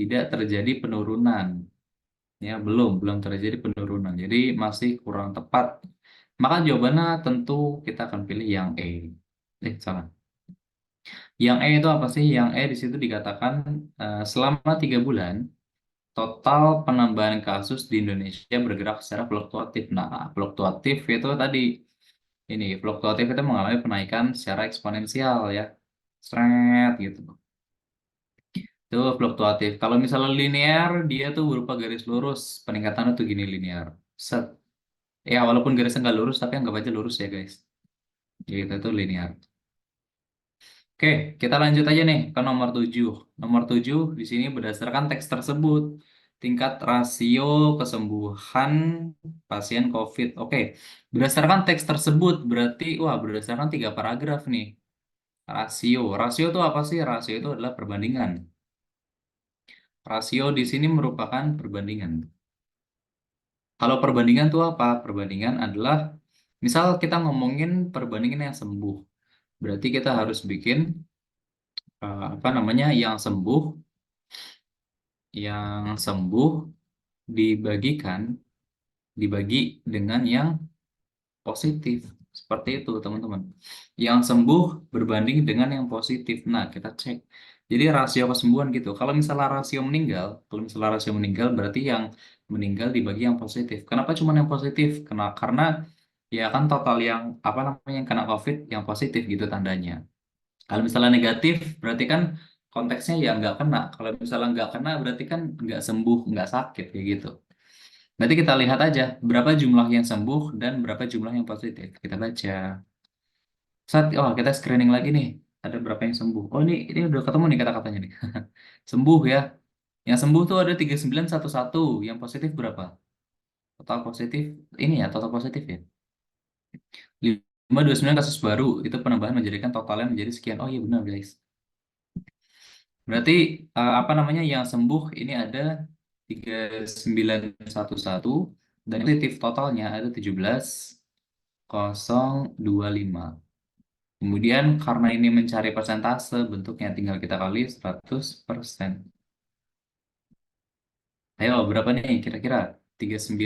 Tidak terjadi penurunan. Ya, belum terjadi penurunan. Jadi masih kurang tepat. Maka jawabannya tentu kita akan pilih yang E. Salah. Yang E itu apa sih? Yang E di situ dikatakan selama 3 bulan total penambahan kasus di Indonesia bergerak secara fluktuatif. Nah, fluktuatif itu tadi ini fluktuatif itu mengalami penaikan secara eksponensial ya, seret gitu. Itu fluktuatif. Kalau misalnya linear, dia tuh berupa garis lurus. Peningkatannya tuh gini linear. Set. Ya, walaupun garisnya nggak lurus, tapi anggap aja lurus ya guys. Gitu itu linear. Oke, kita lanjut aja nih ke nomor 7. Nomor 7 di sini berdasarkan teks tersebut. Tingkat rasio kesembuhan pasien COVID. Oke, berdasarkan teks tersebut berarti, wah berdasarkan 3 paragraf nih. Rasio. Rasio itu apa sih? Rasio itu adalah perbandingan. Rasio di sini merupakan perbandingan. Kalau perbandingan tuh apa? Perbandingan adalah, misal kita ngomongin perbandingan yang sembuh. Berarti kita harus bikin apa namanya yang sembuh dibagikan dibagi dengan yang positif. Seperti itu, teman-teman. Yang sembuh berbanding dengan yang positif. Nah, kita cek. Jadi rasio kesembuhan gitu. Kalau misalnya rasio meninggal berarti yang meninggal dibagi yang positif. Kenapa cuma yang positif? Karena ya kan total yang apa namanya yang kena COVID yang positif gitu tandanya. Kalau misalnya negatif berarti kan konteksnya ya nggak kena. Kalau misalnya nggak kena berarti kan nggak sembuh, nggak sakit kayak gitu. Nanti kita lihat aja berapa jumlah yang sembuh dan berapa jumlah yang positif. Kita baca. Oh, kita screening lagi nih. Ada berapa yang sembuh? Oh, ini udah ketemu nih kata-katanya nih. Sembuh ya. Yang sembuh tuh ada 3911. Yang positif berapa? Total positif ini ya, total positif ya. 529 kasus baru. Itu penambahan menjadikan totalnya menjadi sekian. Oh iya benar, guys. Berarti apa namanya yang sembuh ini ada 3911 dan yang positif totalnya ada 17.025. Kemudian karena ini mencari persentase, bentuknya tinggal kita kali 100%. Ayo, berapa nih kira-kira? 39,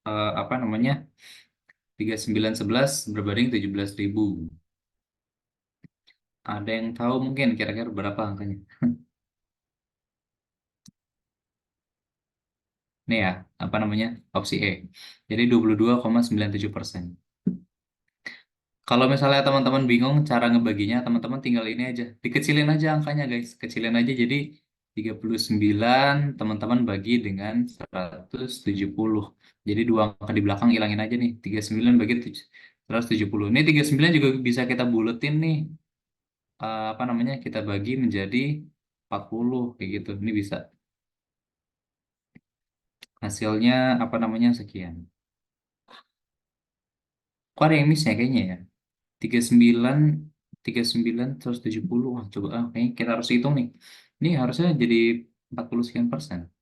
apa namanya? 3911 berbanding 17.000. Ada yang tahu mungkin kira-kira berapa angkanya? Nih ya, apa namanya? Opsi E. Jadi 22,97%. Kalau misalnya teman-teman bingung cara ngebaginya, teman-teman tinggal ini aja. Dikecilin aja angkanya, guys. Kecilin aja jadi 39 teman-teman bagi dengan 170. Jadi dua angka di belakang hilangin aja nih. 39 bagi 170. Ini 39 juga bisa kita buletin nih. Apa namanya? Kita bagi menjadi 40 kayak gitu. Ini bisa. Hasilnya apa namanya sekian. Kok ada yang miss ya kayaknya ya? 39 39 170. Wah, coba kayaknya kita harus hitung nih. Ini harusnya jadi 40 sekian persen.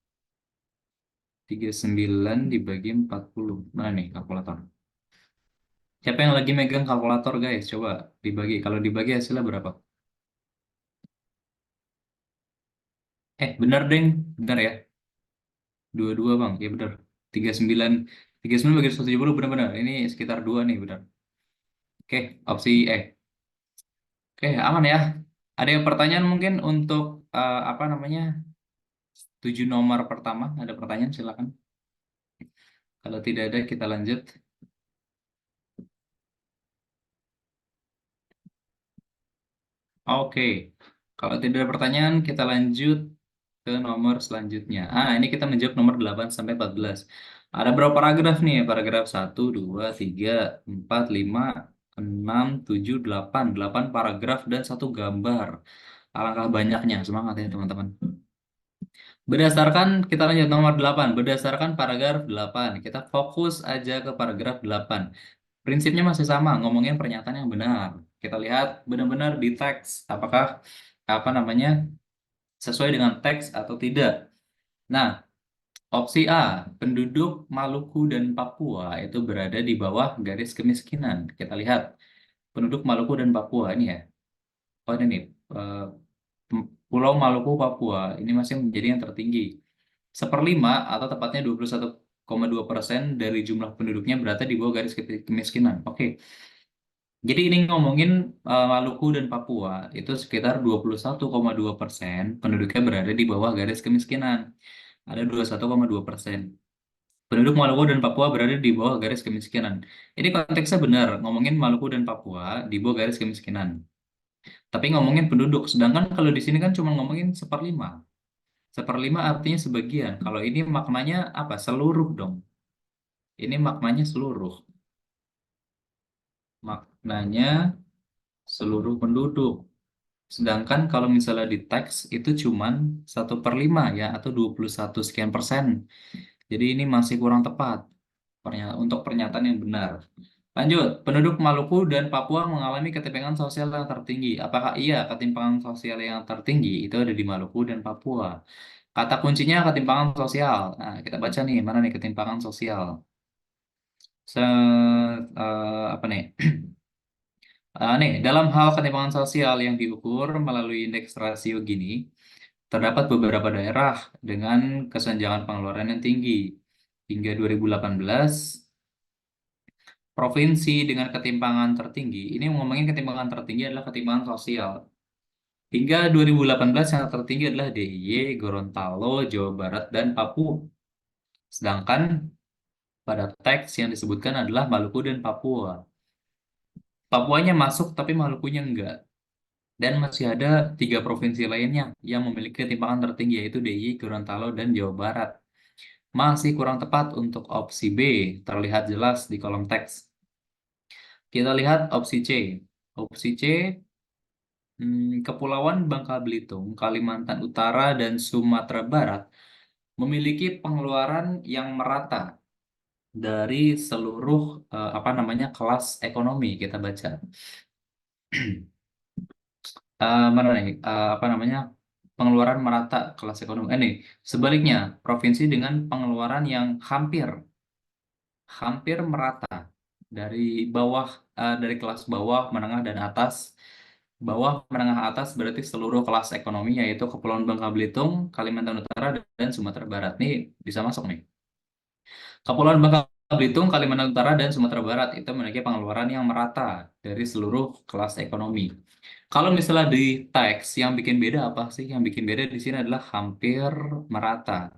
39 dibagi 40. Mana nih kalkulator? Siapa yang lagi megang kalkulator, guys? Coba dibagi. Kalau dibagi hasilnya berapa? Bener, deng. Bener ya. 22, Bang. Ya bener. 39 39 bagi 170 benar-benar. Ini sekitar 2 nih, benar. Oke, opsi E. Oke, aman ya. Ada yang pertanyaan mungkin untuk apa namanya? 7 nomor pertama. Ada pertanyaan silakan. Kalau tidak ada, kita lanjut. Oke, kalau tidak ada pertanyaan, kita lanjut ke nomor selanjutnya. Ini kita menjawab nomor 8 sampai 14. Ada berapa paragraf nih? Paragraf 1, 2, 3, 4, 5, 6, 7, 8. 8 paragraf dan satu gambar. Alangkah banyaknya. Semangat ya, teman-teman. Kita lanjut nomor 8. Berdasarkan paragraf 8. Kita fokus aja ke paragraf 8. Prinsipnya masih sama, ngomongin pernyataan yang benar. Kita lihat benar-benar di teks, apakah apa namanya sesuai dengan teks atau tidak. Nah, opsi A, penduduk Maluku dan Papua itu berada di bawah garis kemiskinan. Kita lihat penduduk Maluku dan Papua ini ya. Oh ini nih, eh, Pulau Maluku, Papua ini masih menjadi yang tertinggi. Seperlima atau tepatnya 21,2% dari jumlah penduduknya berada di bawah garis kemiskinan. Oke. Jadi ini ngomongin Maluku dan Papua itu sekitar 21,2% penduduknya berada di bawah garis kemiskinan. Ada 21,2%. Penduduk Maluku dan Papua berada di bawah garis kemiskinan. Ini konteksnya benar, ngomongin Maluku dan Papua di bawah garis kemiskinan. Tapi ngomongin penduduk, sedangkan kalau di sini kan cuma ngomongin seperlima. Seperlima artinya sebagian. Kalau ini maknanya apa? Seluruh dong. Ini maknanya seluruh. Maknanya seluruh penduduk. Sedangkan kalau misalnya di teks itu cuman 1/5 ya atau 21 sekian persen. Jadi ini masih kurang tepat untuk pernyataan yang benar. Lanjut, penduduk Maluku dan Papua mengalami ketimpangan sosial yang tertinggi. Apakah iya ketimpangan sosial yang tertinggi itu ada di Maluku dan Papua? Kata kuncinya ketimpangan sosial. Nah, kita baca nih, mana nih ketimpangan sosial. Se apa nih? Nih, dalam hal ketimpangan sosial yang diukur melalui indeks rasio Gini, terdapat beberapa daerah dengan kesenjangan pengeluaran yang tinggi. Hingga 2018, provinsi dengan ketimpangan tertinggi, ini ngomongin ketimpangan tertinggi adalah ketimpangan sosial. Hingga 2018 yang tertinggi adalah DIY, Gorontalo, Jawa Barat, dan Papua. Sedangkan pada teks yang disebutkan adalah Maluku dan Papua. Papuanya masuk tapi Malukunya enggak. Dan masih ada tiga provinsi lainnya yang memiliki ketimpangan tertinggi yaitu DIY, Gorontalo, dan Jawa Barat. Masih kurang tepat untuk opsi B, terlihat jelas di kolom teks. Kita lihat opsi C. Opsi C, Kepulauan Bangka Belitung, Kalimantan Utara, dan Sumatera Barat memiliki pengeluaran yang merata dari seluruh apa namanya kelas ekonomi. Kita baca. Mana nih apa namanya pengeluaran merata kelas ekonomi. Nih sebaliknya provinsi dengan pengeluaran yang hampir hampir merata dari bawah dari kelas bawah, menengah dan atas. Bawah, menengah, atas berarti seluruh kelas ekonomi yaitu Kepulauan Bangka Belitung, Kalimantan Utara dan Sumatera Barat. Nih bisa masuk nih. Kepulauan Bangka Belitung, Kalimantan Utara dan Sumatera Barat itu memiliki pengeluaran yang merata dari seluruh kelas ekonomi. Kalau misalnya di teks yang bikin beda apa sih? Yang bikin beda di sini adalah hampir merata.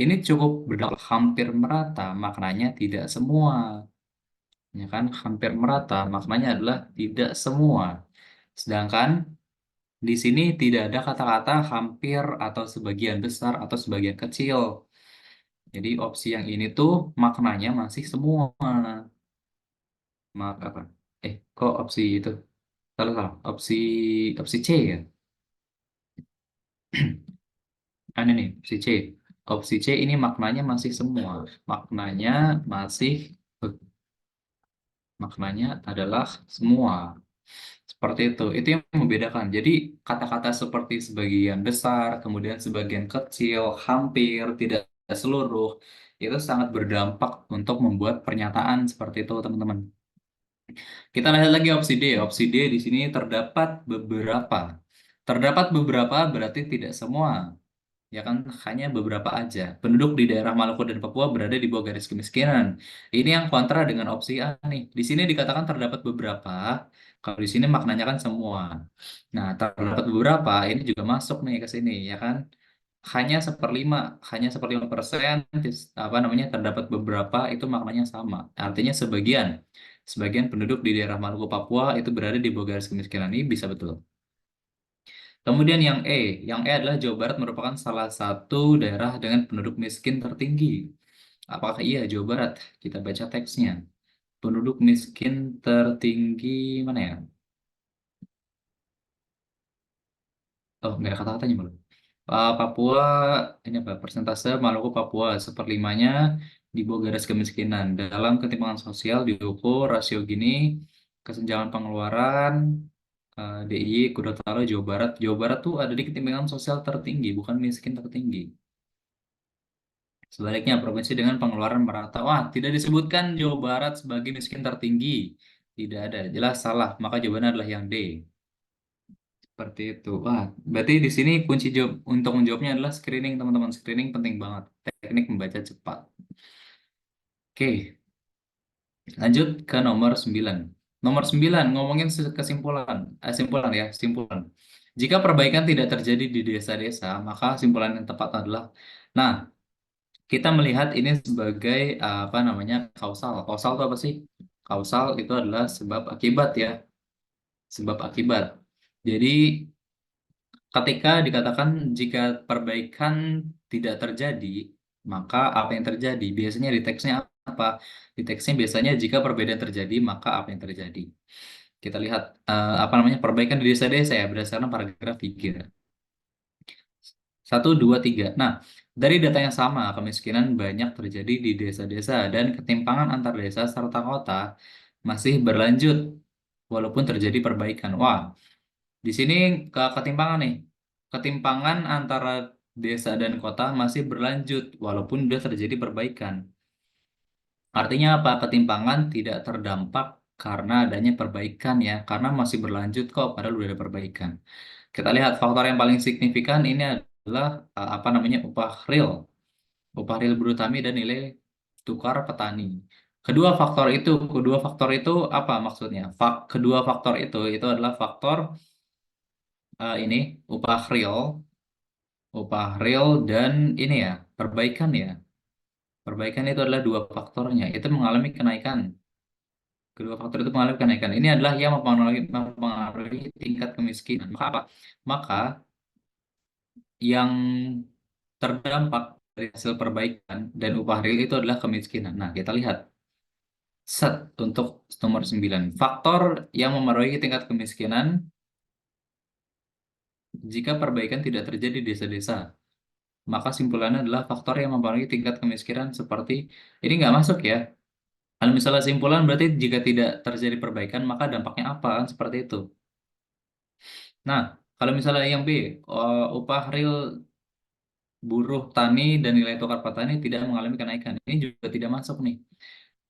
Ini cukup berdampak hampir merata, maknanya tidak semua. Ya kan, hampir merata, maknanya adalah tidak semua. Sedangkan di sini tidak ada kata-kata hampir atau sebagian besar atau sebagian kecil. Jadi opsi yang ini tuh maknanya masih semua. Maaf apa? Kok opsi itu? Salah salah. Opsi C ya. Ini nih, opsi C. Opsi C ini maknanya masih semua. Maknanya masih maknanya adalah semua. Seperti itu. Itu yang membedakan. Jadi kata-kata seperti sebagian besar, kemudian sebagian kecil, hampir, tidak seluruh, itu sangat berdampak untuk membuat pernyataan seperti itu, teman-teman. Kita lihat lagi opsi D. Opsi D di sini terdapat beberapa. Terdapat beberapa berarti tidak semua. Ya kan hanya beberapa aja. Penduduk di daerah Maluku dan Papua berada di bawah garis kemiskinan. Ini yang kontra dengan opsi A nih. Di sini dikatakan terdapat beberapa. Kalau di sini maknanya kan semua. Nah, terdapat beberapa ini juga masuk nih ke sini, ya kan? Hanya seperlima, hanya 1/5%, apa namanya terdapat beberapa itu maknanya sama. Artinya sebagian, sebagian penduduk di daerah Maluku Papua itu berada di bawah garis kemiskinan ini bisa betul. Kemudian yang E adalah Jawa Barat merupakan salah satu daerah dengan penduduk miskin tertinggi. Apakah iya Jawa Barat? Kita baca teksnya. Penduduk miskin tertinggi mana ya? Oh, nggak ada kata-katanya malu. Papua, ini apa? Persentase Maluku Papua seperlimanya di bawah garis kemiskinan. Dalam ketimpangan sosial diukur rasio Gini, kesenjangan pengeluaran, DIY, Gorontalo, Jawa Barat. Jawa Barat tuh ada di ketimpangan sosial tertinggi, bukan miskin tertinggi. Sebaliknya, provinsi dengan pengeluaran merata. Wah, tidak disebutkan Jawa Barat sebagai miskin tertinggi. Tidak ada, jelas salah. Maka jawabannya adalah yang D. Seperti itu. Wah, berarti di sini kunci jawab untuk menjawabnya adalah screening, teman-teman. Screening penting banget. Teknik membaca cepat. Oke, lanjut ke nomor 9. Nomor 9 ngomongin kesimpulan ya, simpulan. Jika perbaikan tidak terjadi di desa-desa, maka simpulan yang tepat adalah, nah, kita melihat ini sebagai apa namanya kausal. Kausal itu apa sih? Kausal itu adalah sebab akibat ya, sebab akibat. Jadi ketika dikatakan jika perbaikan tidak terjadi, maka apa yang terjadi? Biasanya di teksnya apa? Di teksnya biasanya jika perbedaan terjadi, maka apa yang terjadi? Kita lihat apa namanya perbaikan di desa-desa ya berdasarkan paragraf 3. Satu, dua, tiga. Nah, dari data yang sama, kemiskinan banyak terjadi di desa-desa dan ketimpangan antar desa serta kota masih berlanjut walaupun terjadi perbaikan. Wah, di sini ketimpangan nih. Ketimpangan antara desa dan kota masih berlanjut walaupun sudah terjadi perbaikan. Artinya apa? Ketimpangan tidak terdampak karena adanya perbaikan ya, karena masih berlanjut kok padahal udah ada perbaikan. Kita lihat faktor yang paling signifikan ini adalah apa namanya upah real. Upah real buruh tani dan nilai tukar petani. Kedua faktor itu apa maksudnya? Kedua faktor itu adalah faktor ini upah real dan ini ya perbaikan ya. Perbaikan itu adalah dua faktornya. Itu mengalami kenaikan. Kedua faktor itu mengalami kenaikan. Ini adalah yang mempengaruhi tingkat kemiskinan. Maka apa? Maka yang terdampak dari hasil perbaikan dan upah real itu adalah kemiskinan. Nah, kita lihat set untuk nomor 9. Faktor yang memengaruhi tingkat kemiskinan jika perbaikan tidak terjadi di desa-desa. Maka simpulannya adalah faktor yang mempengaruhi tingkat kemiskinan seperti ini nggak masuk ya. Kalau misalnya simpulan berarti jika tidak terjadi perbaikan maka dampaknya apa kan seperti itu. Nah, kalau misalnya yang B, upah real buruh tani dan nilai tukar petani tidak mengalami kenaikan. Ini juga tidak masuk nih.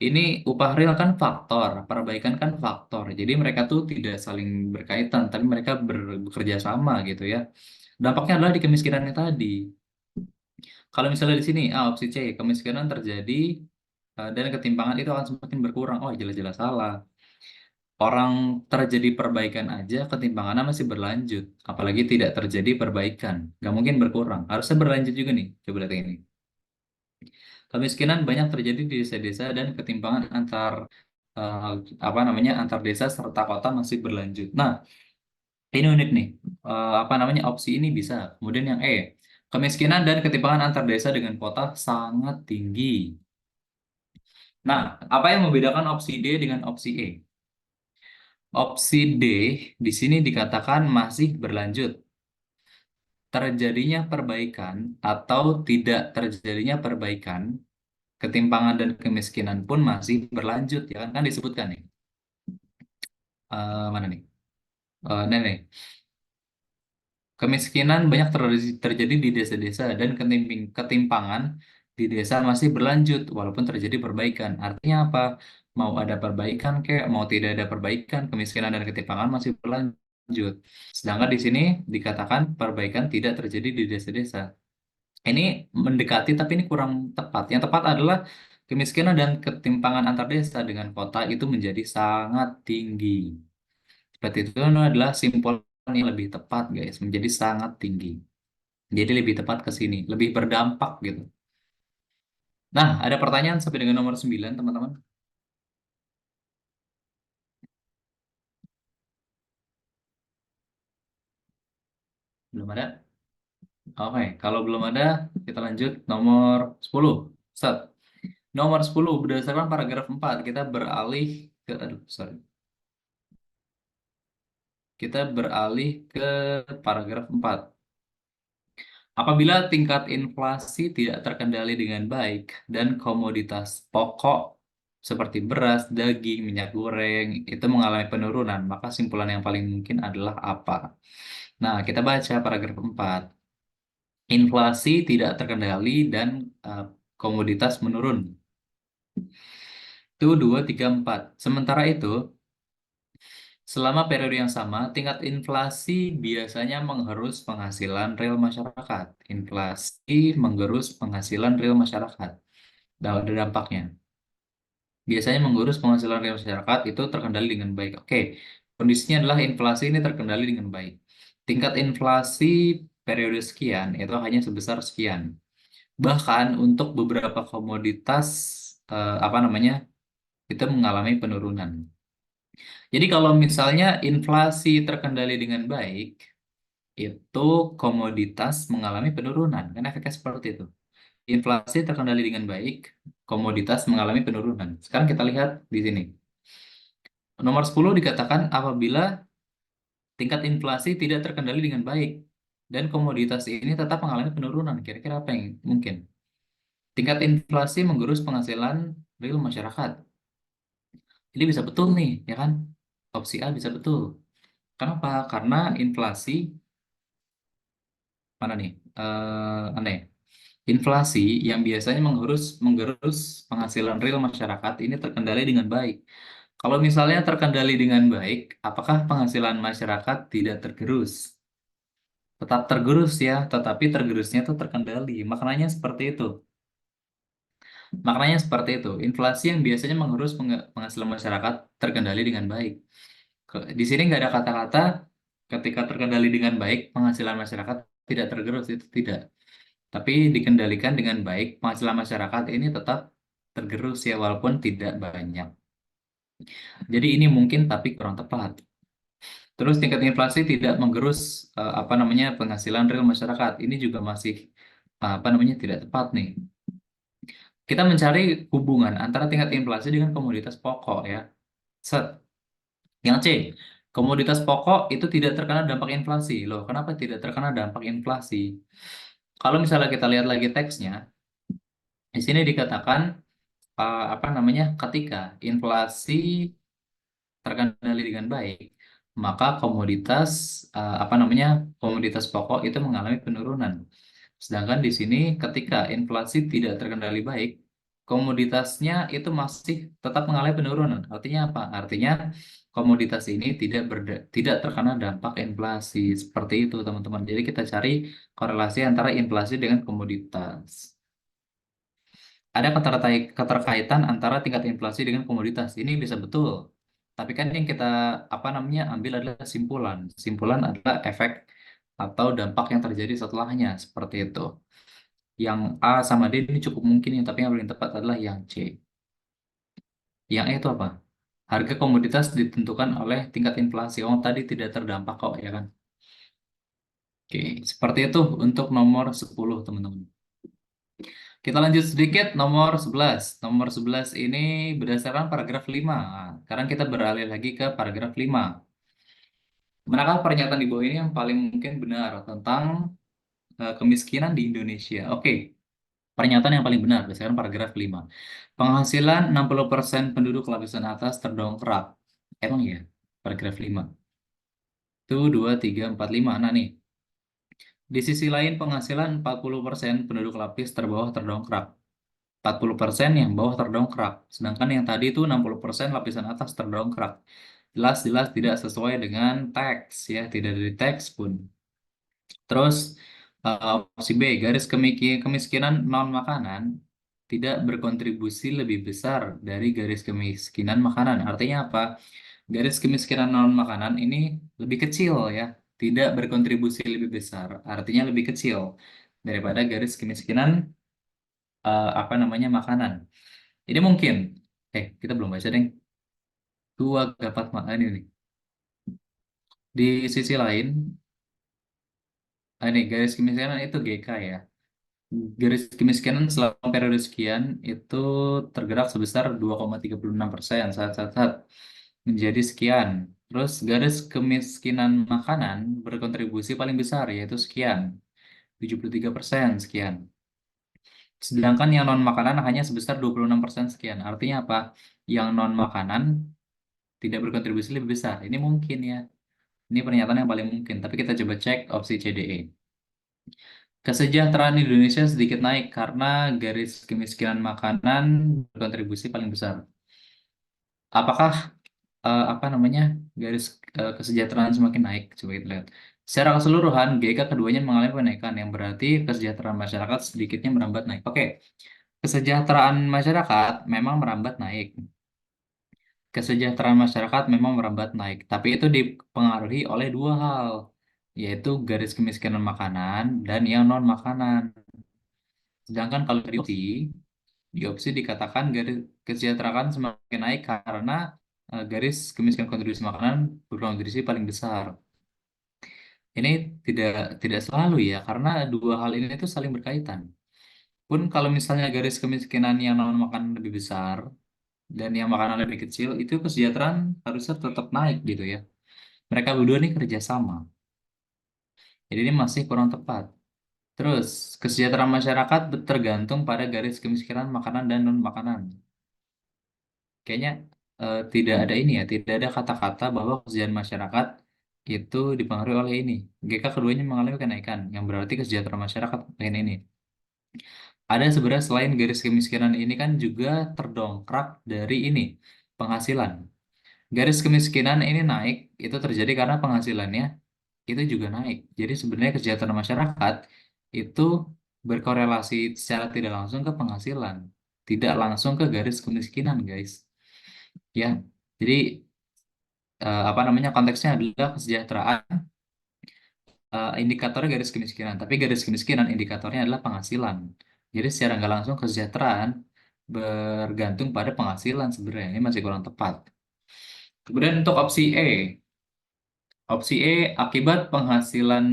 Ini upah real kan faktor, perbaikan kan faktor. Jadi mereka tuh tidak saling berkaitan, tapi mereka bekerja sama gitu ya. Dampaknya adalah di kemiskinannya tadi. Kalau misalnya di sini, opsi C, kemiskinan terjadi dan ketimpangan itu akan semakin berkurang. Oh, jelas-jelas salah. Orang terjadi perbaikan aja, ketimpangannya masih berlanjut. Apalagi tidak terjadi perbaikan. Nggak mungkin berkurang. Harusnya berlanjut juga nih. Coba lihat ini. Kemiskinan banyak terjadi di desa-desa dan ketimpangan eh, apa namanya antar desa serta kota masih berlanjut. Nah, ini unik nih. Apa namanya opsi ini bisa. Kemudian yang E, kemiskinan dan ketimpangan antar desa dengan kota sangat tinggi. Nah, apa yang membedakan opsi D dengan opsi E? Opsi D di sini dikatakan masih berlanjut. Terjadinya perbaikan atau tidak terjadinya perbaikan, ketimpangan dan kemiskinan pun masih berlanjut, ya kan? Kan disebutkan nih. Mana nih? Nih. Kemiskinan banyak terjadi di desa-desa dan ketimpangan di desa masih berlanjut walaupun terjadi perbaikan. Artinya apa? Mau ada perbaikan kayak mau tidak ada perbaikan, kemiskinan dan ketimpangan masih berlanjut. Sedangkan di sini dikatakan perbaikan tidak terjadi di desa-desa. Ini mendekati tapi ini kurang tepat. Yang tepat adalah kemiskinan dan ketimpangan antar desa dengan kota itu menjadi sangat tinggi. Seperti itu adalah simpulan yang lebih tepat, guys, menjadi sangat tinggi. Jadi lebih tepat ke sini, lebih berdampak gitu. Nah, ada pertanyaan sampai dengan nomor 9, teman-teman? Belum ada? Oke, kalau belum ada, kita lanjut nomor 10. Set. Nomor 10, berdasarkan paragraf 4, kita beralih ke, aduh, sorry. Kita beralih ke paragraf 4. Apabila tingkat inflasi tidak terkendali dengan baik dan komoditas pokok seperti beras, daging, minyak goreng itu mengalami penurunan, maka simpulan yang paling mungkin adalah apa? Nah, kita baca paragraf 4. Inflasi tidak terkendali dan eh, komoditas menurun. Itu 2, 3, 4. Sementara itu, selama periode yang sama, tingkat inflasi biasanya menggerus penghasilan real masyarakat. Inflasi menggerus penghasilan real masyarakat. Dan ada dampaknya. Biasanya menggerus penghasilan real masyarakat itu terkendali dengan baik. Oke, kondisinya adalah inflasi ini terkendali dengan baik. Tingkat inflasi periode sekian itu hanya sebesar sekian. Bahkan untuk beberapa komoditas apa namanya itu mengalami penurunan. Jadi kalau misalnya inflasi terkendali dengan baik, itu komoditas mengalami penurunan. Kan efeknya seperti itu. Inflasi terkendali dengan baik, komoditas mengalami penurunan. Sekarang kita lihat di sini. Nomor 10 dikatakan apabila tingkat inflasi tidak terkendali dengan baik dan komoditas ini tetap mengalami penurunan. Kira-kira apa yang mungkin? Tingkat inflasi menggerus penghasilan real masyarakat. Jadi bisa betul nih, ya kan? Opsi A bisa betul. Kenapa? Karena inflasi mana nih? aneh. Inflasi yang biasanya menggerus penghasilan real masyarakat ini terkendali dengan baik. Kalau misalnya terkendali dengan baik, apakah penghasilan masyarakat tidak tergerus? Tetap tergerus ya, tetapi tergerusnya itu terkendali. Maknanya seperti itu. Maknanya seperti itu. Inflasi yang biasanya menggerus penghasilan masyarakat terkendali dengan baik. Di sini nggak ada kata-kata ketika terkendali dengan baik, penghasilan masyarakat tidak tergerus, itu tidak. Tapi dikendalikan dengan baik, penghasilan masyarakat ini tetap tergerus ya, walaupun tidak banyak. Jadi ini mungkin tapi kurang tepat. Terus tingkat inflasi tidak menggerus apa namanya penghasilan real masyarakat. Ini juga masih apa namanya tidak tepat nih. Kita mencari hubungan antara tingkat inflasi dengan komoditas pokok ya. Set. Yang C, komoditas pokok itu tidak terkena dampak inflasi. Loh, kenapa tidak terkena dampak inflasi? Kalau misalnya kita lihat lagi teksnya, di sini dikatakan apa namanya ketika inflasi terkendali dengan baik, maka apa namanya komoditas pokok itu mengalami penurunan. Sedangkan di sini ketika inflasi tidak terkendali baik, komoditasnya itu masih tetap mengalami penurunan. Artinya apa? Artinya komoditas ini tidak terkena dampak inflasi. Seperti itu, teman-teman. Jadi kita cari korelasi antara inflasi dengan komoditas. Ada keterkaitan antara tingkat inflasi dengan komoditas. Ini bisa betul. Tapi kan yang kita apa namanya ambil adalah simpulan. Simpulan adalah efek atau dampak yang terjadi setelahnya seperti itu. Yang A sama D ini cukup mungkin ya, tapi yang paling tepat adalah yang C. Yang E itu apa? Harga komoditas ditentukan oleh tingkat inflasi. Oh, tadi tidak terdampak kok ya kan? Oke, seperti itu untuk nomor 10 teman-teman. Kita lanjut sedikit nomor 11. Nomor 11 ini berdasarkan paragraf 5. Sekarang kita beralih lagi ke paragraf 5. Manakah pernyataan di bawah ini yang paling mungkin benar tentang kemiskinan di Indonesia? Oke, pernyataan yang paling benar berdasarkan paragraf 5. Penghasilan 60% penduduk lapisan atas terdongkrak. Emang ya? Paragraf 5. Itu 2, 3, 4, 5. Nah nih, di sisi lain penghasilan 40% penduduk lapis terbawah terdongkrak. 40% yang bawah terdongkrak. Sedangkan yang tadi itu 60% lapisan atas terdongkrak. Jelas-jelas tidak sesuai dengan teks ya, tidak dari teks pun. Terus opsi B, kemiskinan non makanan tidak berkontribusi lebih besar dari garis kemiskinan makanan. Artinya apa? Garis kemiskinan non makanan ini lebih kecil ya, tidak berkontribusi lebih besar. Artinya lebih kecil daripada garis kemiskinan apa namanya makanan. Ini mungkin. Kita belum baca deh. Dua dapat makan ini. Di sisi lain, ini garis kemiskinan itu GK ya. Garis kemiskinan selama periode sekian itu tergerak sebesar 2,36% saat menjadi sekian. Terus garis kemiskinan makanan berkontribusi paling besar yaitu sekian, 73% sekian. Sedangkan yang non makanan hanya sebesar 26% sekian. Artinya apa? Yang non makanan tidak berkontribusi lebih besar. Ini mungkin ya. Ini pernyataan yang paling mungkin. Tapi kita coba cek opsi CDE. Kesejahteraan Indonesia sedikit naik karena garis kemiskinan makanan berkontribusi paling besar. Apakah apa namanya garis kesejahteraan semakin naik? Coba kita lihat. Secara keseluruhan, GK keduanya mengalami kenaikan yang berarti kesejahteraan masyarakat sedikitnya merambat naik. Oke, kesejahteraan masyarakat memang merambat naik. Kesejahteraan masyarakat memang merambat naik, tapi itu dipengaruhi oleh dua hal, yaitu garis kemiskinan makanan dan yang non makanan. Sedangkan kalau di opsi dikatakan garis kesejahteraan semakin naik karena garis kemiskinan kontribusi makanan berkontribusi paling besar. Ini tidak tidak selalu ya, karena dua hal ini itu saling berkaitan. Pun kalau misalnya garis kemiskinan yang non makanan lebih besar dan yang makanan lebih kecil, itu kesejahteraan harusnya tetap naik gitu ya. Mereka berdua ini kerjasama. Jadi ini masih kurang tepat. Terus, kesejahteraan masyarakat tergantung pada garis kemiskinan makanan dan non-makanan. Kayaknya tidak ada ini ya, tidak ada kata-kata bahwa kesejahteraan masyarakat itu dipengaruhi oleh ini. GK keduanya mengalami kenaikan, yang berarti kesejahteraan masyarakat lain ini. Ada sebenarnya selain garis kemiskinan ini kan juga terdongkrak dari ini, penghasilan. Garis kemiskinan ini naik, itu terjadi karena penghasilannya itu juga naik. Jadi sebenarnya kesejahteraan masyarakat itu berkorelasi secara tidak langsung ke penghasilan, tidak langsung ke garis kemiskinan, guys. Ya, jadi apa namanya konteksnya adalah kesejahteraan, indikatornya garis kemiskinan, tapi garis kemiskinan indikatornya adalah penghasilan. Jadi secara nggak langsung kesejahteraan bergantung pada penghasilan sebenarnya. Ini masih kurang tepat. Kemudian untuk opsi E. Opsi E, akibat penghasilan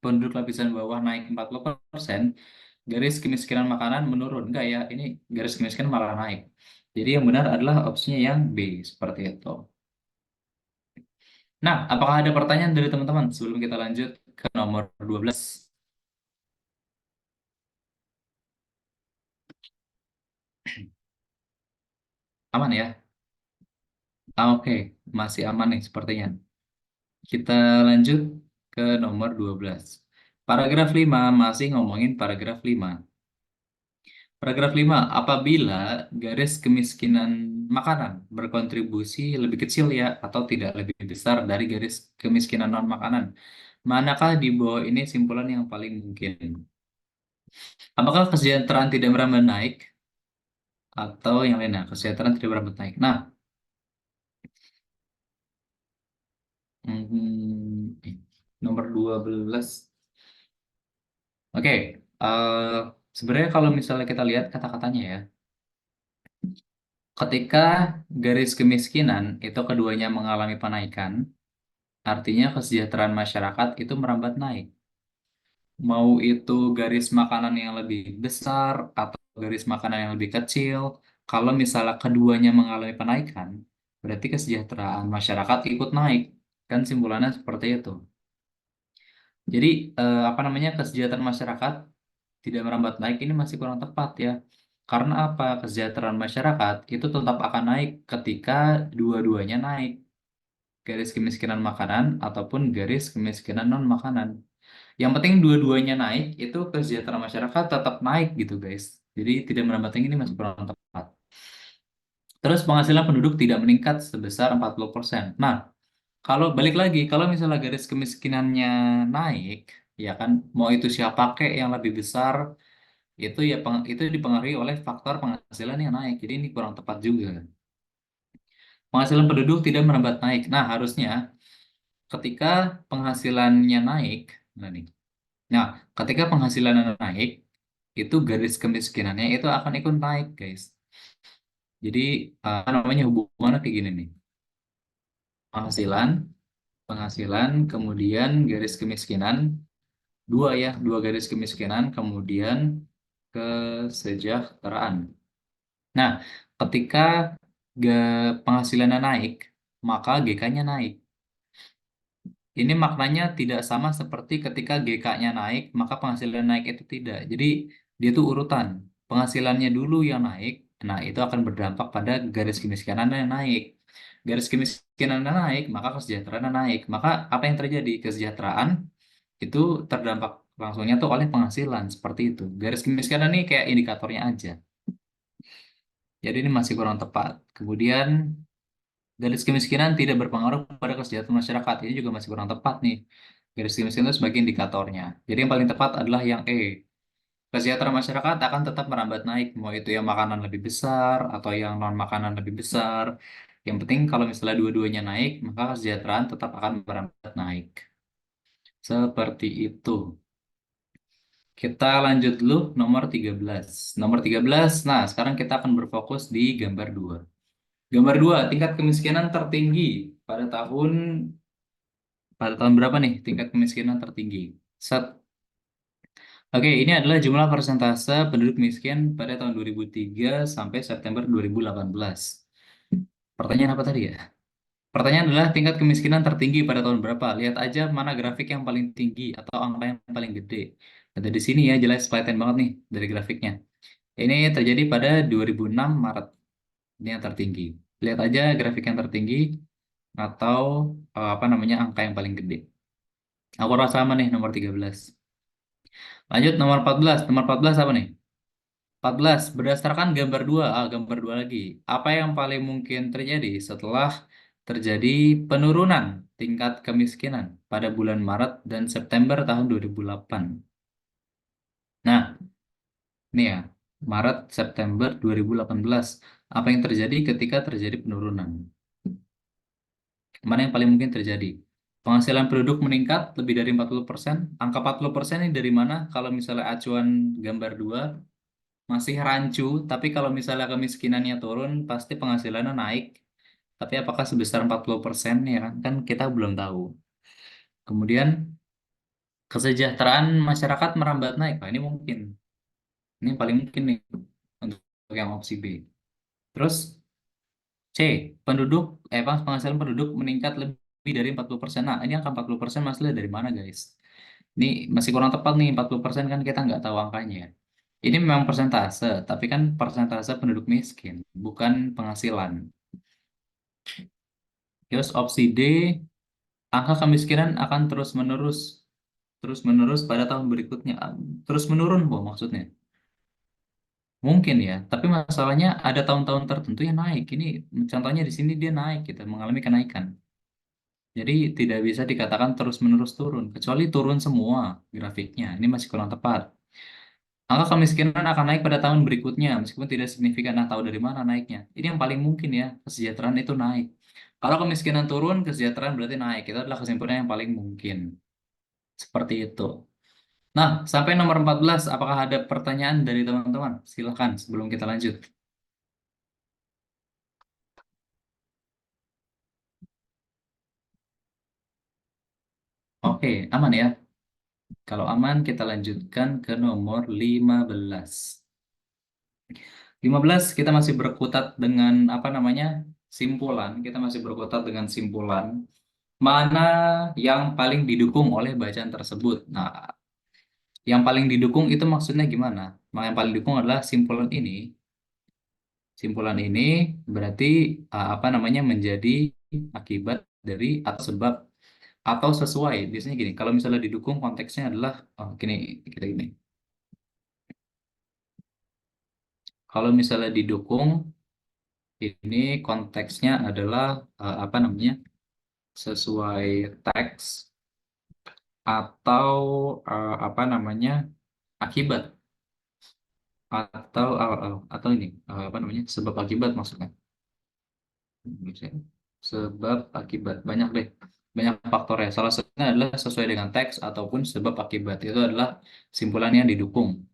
penduduk lapisan bawah naik 40%, garis kemiskinan makanan menurun. Enggak ya, ini garis kemiskinan malah naik. Jadi yang benar adalah opsinya yang B, seperti itu. Nah, apakah ada pertanyaan dari teman-teman sebelum kita lanjut ke nomor 12? Aman ya? Oke, masih aman nih sepertinya. Kita lanjut ke nomor 12. Paragraf 5 masih ngomongin paragraf 5. Paragraf 5, apabila garis kemiskinan makanan berkontribusi lebih kecil ya atau tidak lebih besar dari garis kemiskinan non-makanan. Manakah di bawah ini simpulan yang paling mungkin? Apakah kesejahteraan tidak merambah naik atau yang lainnya? Kesejahteraan tidak merambah naik. Nah, nomor 12. Oke, sebenarnya kalau misalnya kita lihat kata-katanya ya, ketika garis kemiskinan itu keduanya mengalami penaikan, artinya kesejahteraan masyarakat itu merambat naik. Mau itu garis makanan yang lebih besar atau garis makanan yang lebih kecil, kalau misalnya keduanya mengalami penaikan, berarti kesejahteraan masyarakat ikut naik. Kan simpulannya seperti itu. Jadi, apa namanya, kesejahteraan masyarakat tidak merambat naik ini masih kurang tepat ya. Karena apa? Kesejahteraan masyarakat itu tetap akan naik ketika dua-duanya naik. Garis kemiskinan makanan ataupun garis kemiskinan non-makanan. Yang penting dua-duanya naik, itu kesejahteraan masyarakat tetap naik gitu guys. Jadi tidak merambat naik ini masih kurang tepat. Terus penghasilan penduduk tidak meningkat sebesar 40%. Nah, kalau balik lagi, kalau misalnya garis kemiskinannya naik, ya kan, mau itu siapa kek yang lebih besar, itu ya itu dipengaruhi oleh faktor penghasilan yang naik. Jadi ini kurang tepat juga. Penghasilan penduduk tidak merambat naik. Nah, harusnya ketika penghasilannya naik, nah nih. Nah, ketika penghasilannya naik, itu garis kemiskinannya itu akan ikut naik, guys. Jadi, apa namanya hubungannya kayak gini nih. Penghasilan, penghasilan, kemudian garis kemiskinan, dua ya, dua garis kemiskinan, kemudian kesejahteraan. Nah, ketika penghasilannya naik, maka GK-nya naik. Ini maknanya tidak sama seperti ketika GK-nya naik, maka penghasilan naik itu tidak. Jadi, dia tuh urutan. Penghasilannya dulu yang naik, nah itu akan berdampak pada garis kemiskinan yang naik. Garis kemiskinan naik, maka kesejahteraan naik. Maka apa yang terjadi? Kesejahteraan itu terdampak langsungnya tuh oleh penghasilan, seperti itu. Garis kemiskinan ini kayak indikatornya aja. Jadi ini masih kurang tepat. Kemudian garis kemiskinan tidak berpengaruh pada kesejahteraan masyarakat. Ini juga masih kurang tepat nih. Garis kemiskinan itu sebagai indikatornya. Jadi yang paling tepat adalah yang E. Kesejahteraan masyarakat akan tetap merambat naik, mau itu yang makanan lebih besar atau yang non makanan lebih besar. Yang penting kalau misalnya dua-duanya naik, maka kesejahteraan tetap akan merambat naik. Seperti itu. Kita lanjut dulu nomor 13. Nomor 13. Nah, sekarang kita akan berfokus di gambar 2. Gambar 2, tingkat kemiskinan tertinggi pada tahun berapa nih tingkat kemiskinan tertinggi? Set. Oke, ini adalah jumlah persentase penduduk miskin pada tahun 2003 sampai September 2018. Pertanyaan apa tadi ya? Pertanyaan adalah tingkat kemiskinan tertinggi pada tahun berapa? Lihat aja mana grafik yang paling tinggi atau angka yang paling gede. Ada di sini ya, jelas kelihatan banget nih dari grafiknya. Ini terjadi pada 2006 Maret. Ini yang tertinggi. Lihat aja grafik yang tertinggi. atau apa namanya angka yang paling gede. Aku rasa sama nih nomor 13. Lanjut nomor 14. Nomor 14 apa nih? 14. Berdasarkan gambar 2. Gambar 2 lagi. Apa yang paling mungkin terjadi setelah terjadi penurunan tingkat kemiskinan pada bulan Maret dan September tahun 2008? Nah, ini ya. Maret, September 2018. Apa yang terjadi ketika terjadi penurunan? Mana yang paling mungkin terjadi? Penghasilan penduduk meningkat lebih dari 40%. Angka 40% ini dari mana? Kalau misalnya acuan gambar 2 masih rancu, tapi kalau misalnya kemiskinannya turun, pasti penghasilannya naik. Tapi apakah sebesar 40% ya kan? Kan kita belum tahu. Kemudian kesejahteraan masyarakat merambat naik. Nah, ini mungkin. Ini yang paling mungkin nih untuk yang opsi B. Terus C, penghasilan penduduk meningkat lebih dari 40%. Nah, ini angka 40% maksudnya dari mana, guys? Ini masih kurang tepat nih, 40% kan kita nggak tahu angkanya. Ini memang persentase, tapi kan persentase penduduk miskin, bukan penghasilan. Terus opsi D, angka kemiskinan akan terus menerus pada tahun berikutnya. Terus menurun, Bu, maksudnya. Mungkin ya, tapi masalahnya ada tahun-tahun tertentu yang naik. Ini contohnya di sini dia naik, kita mengalami kenaikan. Jadi tidak bisa dikatakan terus-menerus turun, kecuali turun semua grafiknya. Ini masih kurang tepat. Angka kemiskinan akan naik pada tahun berikutnya, meskipun tidak signifikan. Nah, tahu dari mana naiknya? Ini yang paling mungkin ya, kesejahteraan itu naik. Kalau kemiskinan turun, kesejahteraan berarti naik. Itu adalah kesimpulan yang paling mungkin. Seperti itu. Nah, sampai nomor 14, apakah ada pertanyaan dari teman-teman? Silahkan sebelum kita lanjut. Oke, aman ya. Kalau aman, kita lanjutkan ke nomor 15. 15 kita masih berkutat dengan apa namanya? Simpulan. Kita masih berkutat dengan simpulan. Mana yang paling didukung oleh bacaan tersebut? Nah, yang paling didukung itu maksudnya gimana? Yang paling didukung adalah simpulan ini. Simpulan ini berarti apa namanya menjadi akibat dari atau sebab atau sesuai. Biasanya gini, kalau misalnya didukung konteksnya adalah gini, kita gini. Kalau misalnya didukung ini konteksnya adalah apa namanya? Sesuai teks atau apa namanya? Akibat atau ini apa namanya? Sebab akibat maksudnya. Sebab akibat banyak deh. Banyak faktornya. Salah satunya adalah sesuai dengan teks ataupun sebab akibat. Itu adalah simpulan yang didukung.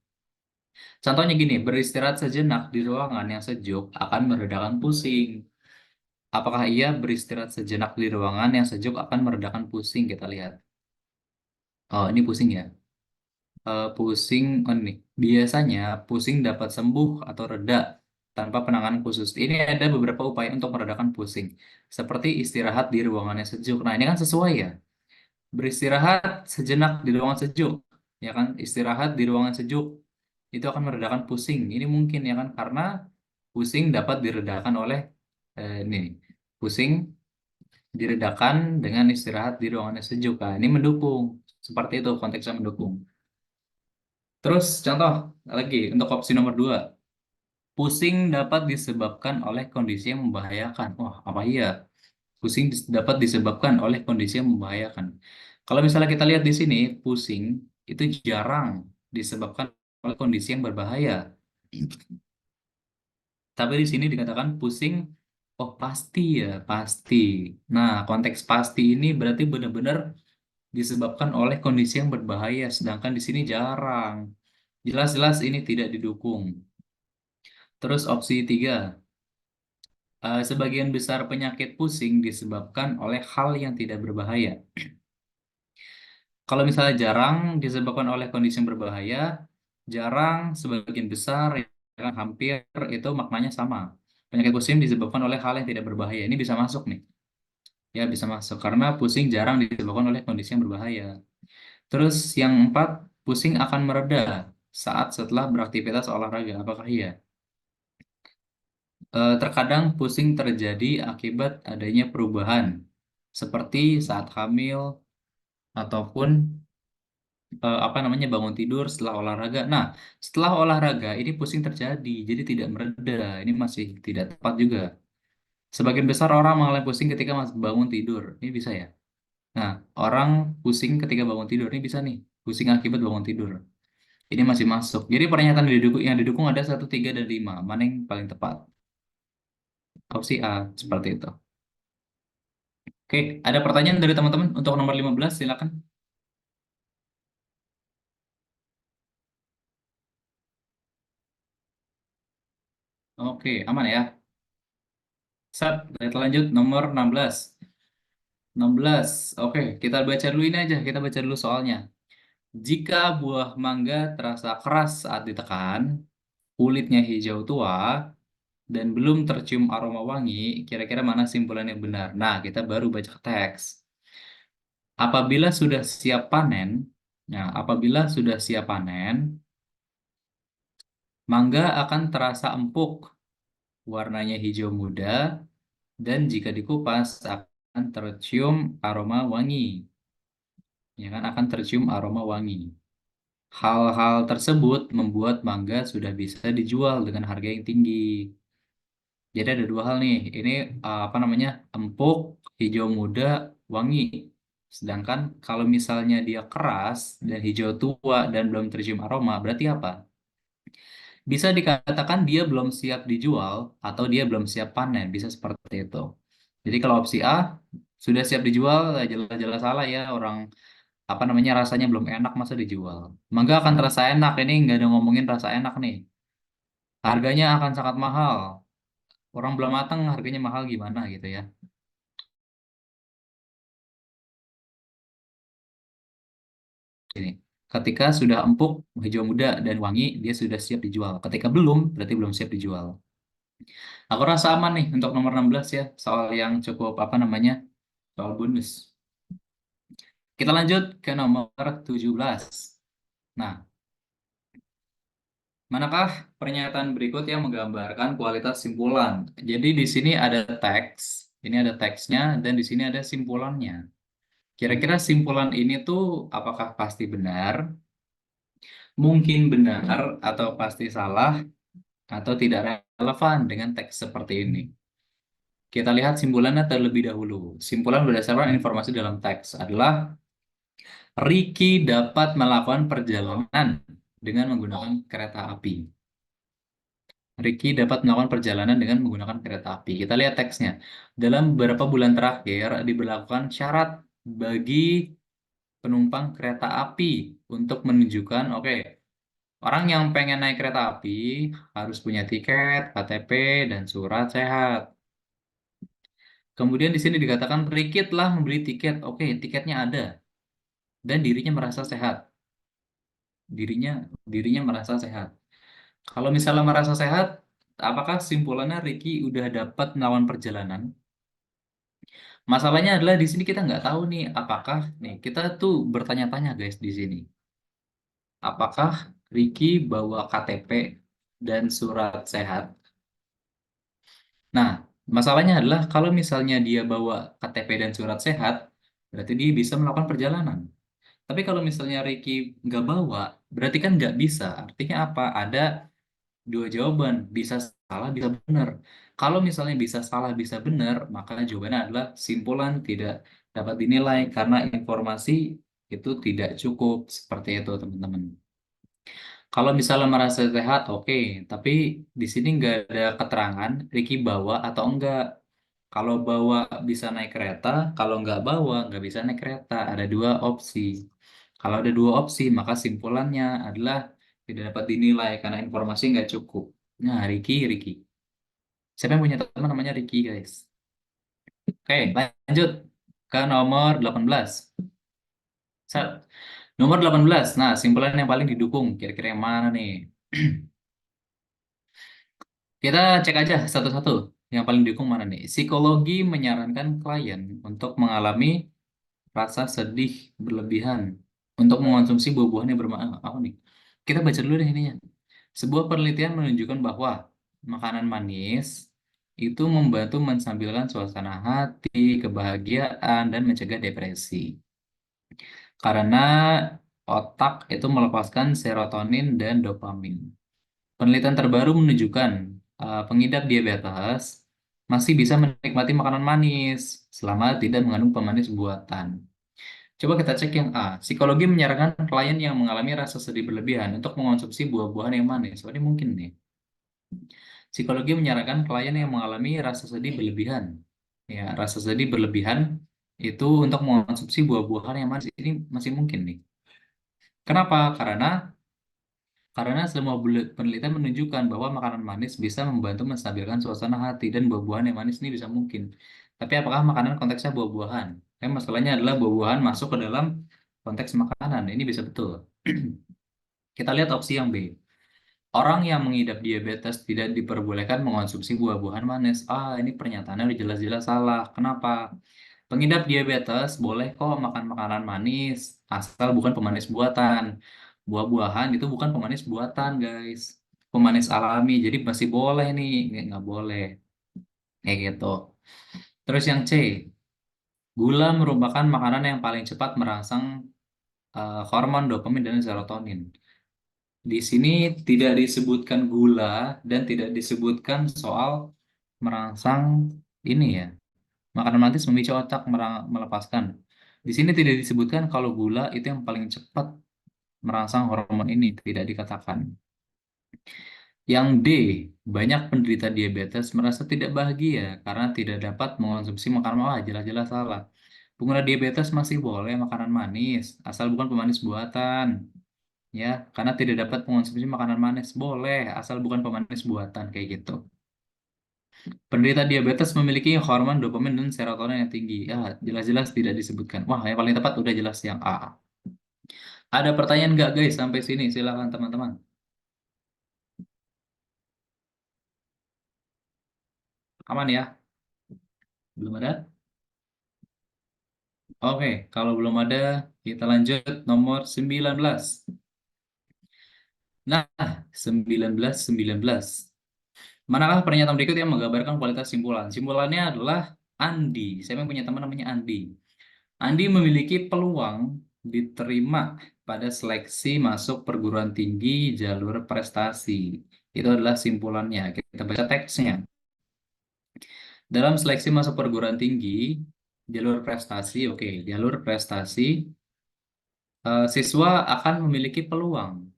Contohnya gini, beristirahat sejenak di ruangan yang sejuk akan meredakan pusing. Apakah ia beristirahat sejenak di ruangan yang sejuk akan meredakan pusing? Kita lihat. Oh, ini pusing ya. Pusing, oh ini. Biasanya pusing dapat sembuh atau reda tanpa penanganan khusus. Ini ada beberapa upaya untuk meredakan pusing. Seperti istirahat di ruangan yang sejuk. Nah, ini kan sesuai ya. Beristirahat sejenak di ruangan sejuk. Ya kan, istirahat di ruangan sejuk. Itu akan meredakan pusing. Ini mungkin ya kan, karena pusing dapat diredakan oleh ini. Pusing diredakan dengan istirahat di ruangan yang sejuk. Nah, ini mendukung. Seperti itu konteksnya mendukung. Terus contoh lagi untuk opsi nomor 2. Pusing dapat disebabkan oleh kondisi yang membahayakan. Wah, apa iya? Pusing dapat disebabkan oleh kondisi yang membahayakan. Kalau misalnya kita lihat di sini, pusing itu jarang disebabkan oleh kondisi yang berbahaya. Tapi di sini dikatakan pusing, oh pasti ya, pasti. Nah, konteks pasti ini berarti benar-benar disebabkan oleh kondisi yang berbahaya, sedangkan di sini jarang. Jelas-jelas ini tidak didukung. Terus opsi 3, sebagian besar penyakit pusing disebabkan oleh hal yang tidak berbahaya. Kalau misalnya jarang disebabkan oleh kondisi yang berbahaya, jarang sebagian besar, ya kan, hampir itu maknanya sama. Penyakit pusing disebabkan oleh hal yang tidak berbahaya. Ini bisa masuk nih. Ya, bisa masuk karena pusing jarang disebabkan oleh kondisi yang berbahaya. Terus yang 4, pusing akan mereda saat setelah beraktivitas olahraga. Apakah iya? Terkadang pusing terjadi akibat adanya perubahan. seperti saat hamil ataupun apa namanya bangun tidur setelah olahraga. Nah, setelah olahraga ini pusing terjadi, jadi tidak mereda. Ini masih tidak tepat juga. Sebagian besar orang mengalami pusing ketika masih bangun tidur. Ini bisa ya. Nah, orang pusing ketika bangun tidur ini bisa nih. Pusing akibat bangun tidur. Ini masih masuk. Jadi pernyataan yang didukung ada satu, 3, dan 5. Mana yang paling tepat? Opsi A, seperti itu. Oke, ada pertanyaan dari teman-teman untuk nomor 15, silakan. Oke, aman ya. Kita lanjut nomor 16. 16. Oke, kita baca dulu ini aja. Kita baca dulu soalnya. Jika buah mangga terasa keras saat ditekan, kulitnya hijau tua, dan belum tercium aroma wangi, kira-kira mana simpulan yang benar? Nah, kita baru baca teks. Apabila sudah siap panen, nah, apabila sudah siap panen, mangga akan terasa empuk, warnanya hijau muda, dan jika dikupas akan tercium aroma wangi. Ya kan, akan tercium aroma wangi. Hal-hal tersebut membuat mangga sudah bisa dijual dengan harga yang tinggi. Jadi ada dua hal nih. Ini apa namanya? Empuk, hijau muda, wangi. Sedangkan kalau misalnya dia keras dan hijau tua dan belum tercium aroma, berarti apa? Bisa dikatakan dia belum siap dijual atau dia belum siap panen. Bisa seperti itu. Jadi kalau opsi A sudah siap dijual, jelas-jelas salah ya orang apa namanya rasanya belum enak masa dijual. Mangga akan terasa enak. Ini nggak ada ngomongin rasa enak nih. Harganya akan sangat mahal. Orang belum matang harganya mahal gimana gitu ya. Ini. Ketika sudah empuk, hijau muda dan wangi, dia sudah siap dijual. Ketika belum, berarti belum siap dijual. Aku rasa aman nih untuk nomor 16 ya, soal yang cukup apa namanya, soal bonus. Kita lanjut ke nomor 17. Nah, manakah pernyataan berikut yang menggambarkan kualitas simpulan? Jadi di sini ada teks, ini ada teksnya, dan di sini ada simpulannya. Kira-kira simpulan ini tuh apakah pasti benar, mungkin benar, atau pasti salah, atau tidak relevan dengan teks seperti ini? Kita lihat simpulannya terlebih dahulu. Simpulan berdasarkan informasi dalam teks adalah Ricky dapat melakukan perjalanan dengan menggunakan kereta api. Ricky dapat melakukan perjalanan dengan menggunakan kereta api. Kita lihat teksnya. Dalam beberapa bulan terakhir diberlakukan syarat bagi penumpang kereta api untuk menunjukkan, oke, orang yang pengen naik kereta api harus punya tiket, KTP, dan surat sehat. Kemudian di sini dikatakan Ricky telah membeli tiket. Oke, tiketnya ada dan dirinya merasa sehat. Dirinya dirinya merasa sehat. Kalau misalnya merasa sehat, apakah simpulannya Ricky udah dapat melawan perjalanan? Masalahnya adalah di sini kita nggak tahu nih, apakah nih kita tuh bertanya-tanya guys di sini, apakah Ricky bawa KTP dan surat sehat? Nah, masalahnya adalah kalau misalnya dia bawa KTP dan surat sehat, berarti dia bisa melakukan perjalanan. Tapi kalau misalnya Ricky nggak bawa, berarti kan nggak bisa. Artinya apa? Ada dua jawaban, bisa salah, bisa benar. Kalau misalnya bisa salah, bisa benar, maka jawabannya adalah simpulan tidak dapat dinilai karena informasi itu tidak cukup. Seperti itu, teman-teman. Kalau misalnya merasa sehat, oke. Tapi di sini nggak ada keterangan Ricky bawa atau enggak. Kalau bawa bisa naik kereta, kalau nggak bawa nggak bisa naik kereta. Ada dua opsi. Kalau ada dua opsi, maka simpulannya adalah tidak dapat dinilai karena informasi nggak cukup. Nah, Ricky. Siapa yang punya teman namanya Ricky, guys? Oke, lanjut ke nomor 18. Set. Nomor 18. Nah, simpulan yang paling didukung. Kira-kira yang mana nih? Kita cek aja satu-satu. Yang paling didukung mana nih? Psikologi menyarankan klien untuk mengalami rasa sedih berlebihan untuk mengonsumsi buah-buahan yang bermakna. Apa nih? Kita baca dulu deh ininya. Sebuah penelitian menunjukkan bahwa makanan manis itu membantu menstabilkan suasana hati, kebahagiaan, dan mencegah depresi. Karena otak itu melepaskan serotonin dan dopamin. Penelitian terbaru menunjukkan pengidap diabetes masih bisa menikmati makanan manis selama tidak mengandung pemanis buatan. Coba kita cek yang A. Psikologi menyarankan klien yang mengalami rasa sedih berlebihan untuk mengonsumsi buah-buahan yang manis. Oh, ini mungkin nih. Psikologi menyarankan klien yang mengalami rasa sedih berlebihan. Ya, rasa sedih berlebihan itu untuk mengonsumsi buah-buahan yang manis. Ini masih mungkin nih. Kenapa? Karena semua penelitian menunjukkan bahwa makanan manis bisa membantu menstabilkan suasana hati dan buah-buahan yang manis ini bisa mungkin. Tapi apakah makanan konteksnya buah-buahan? Masalahnya adalah buah-buahan masuk ke dalam konteks makanan. Ini bisa betul. Kita lihat opsi yang B. Orang yang mengidap diabetes tidak diperbolehkan mengonsumsi buah-buahan manis. Ini pernyataannya udah jelas-jelas salah. Kenapa? Pengidap diabetes boleh kok makan makanan manis, asal bukan pemanis buatan. Buah-buahan itu bukan pemanis buatan, guys. Pemanis alami, jadi masih boleh nih. Nggak boleh. Kayak gitu. Terus yang C, gula merupakan makanan yang paling cepat merangsang hormon dopamin dan serotonin. Di sini tidak disebutkan gula dan tidak disebutkan soal merangsang ini ya. Makanan manis memicu otak melepaskan. Di sini tidak disebutkan kalau gula itu yang paling cepat merangsang hormon ini, tidak dikatakan. Yang D, banyak penderita diabetes merasa tidak bahagia karena tidak dapat mengonsumsi makanan manis. Jelas-jelas salah. Pengguna diabetes masih boleh makanan manis, asal bukan pemanis buatan. Ya, karena tidak dapat mengonsumsi makanan manis, boleh, asal bukan pemanis buatan, kayak gitu. Penderita diabetes memiliki hormon dopamin dan serotonin yang tinggi. Ya, jelas-jelas tidak disebutkan. Wah, yang paling tepat udah jelas yang A. Ada pertanyaan nggak guys sampai sini? Silakan teman-teman. Aman ya? Belum ada? Oke, kalau belum ada, kita lanjut nomor 19. Nah, 19. Manakah pernyataan berikut yang menggambarkan kualitas simpulan? Simpulannya adalah Andi. Saya memang punya teman namanya Andi. Andi memiliki peluang diterima pada seleksi masuk perguruan tinggi jalur prestasi. Itu adalah simpulannya. Kita baca teksnya. Dalam seleksi masuk perguruan tinggi, jalur prestasi, oke, jalur prestasi, siswa akan memiliki peluang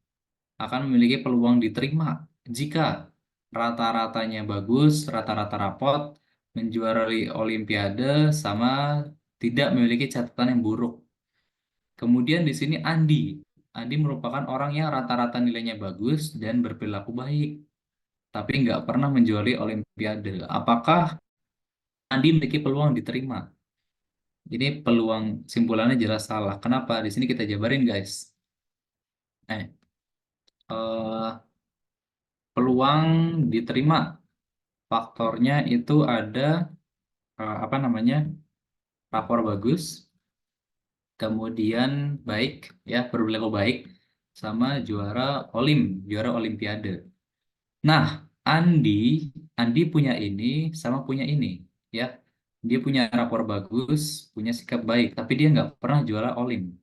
diterima jika rata-ratanya bagus, rata-rata rapot, menjuarai Olimpiade, sama tidak memiliki catatan yang buruk. Kemudian di sini Andi. Andi merupakan orang yang rata-rata nilainya bagus dan berperilaku baik, tapi nggak pernah menjuari Olimpiade. Apakah Andi memiliki peluang diterima? Ini peluang simpulannya jelas salah. Kenapa? Di sini kita jabarin, guys. Eh, peluang diterima faktornya itu ada apa namanya? Rapor bagus, kemudian baik, ya berperilaku baik, sama juara Olimpiade. Nah, Andi, Andi punya ini sama punya ini, ya. Dia punya rapor bagus, punya sikap baik, tapi dia nggak pernah juara Olim.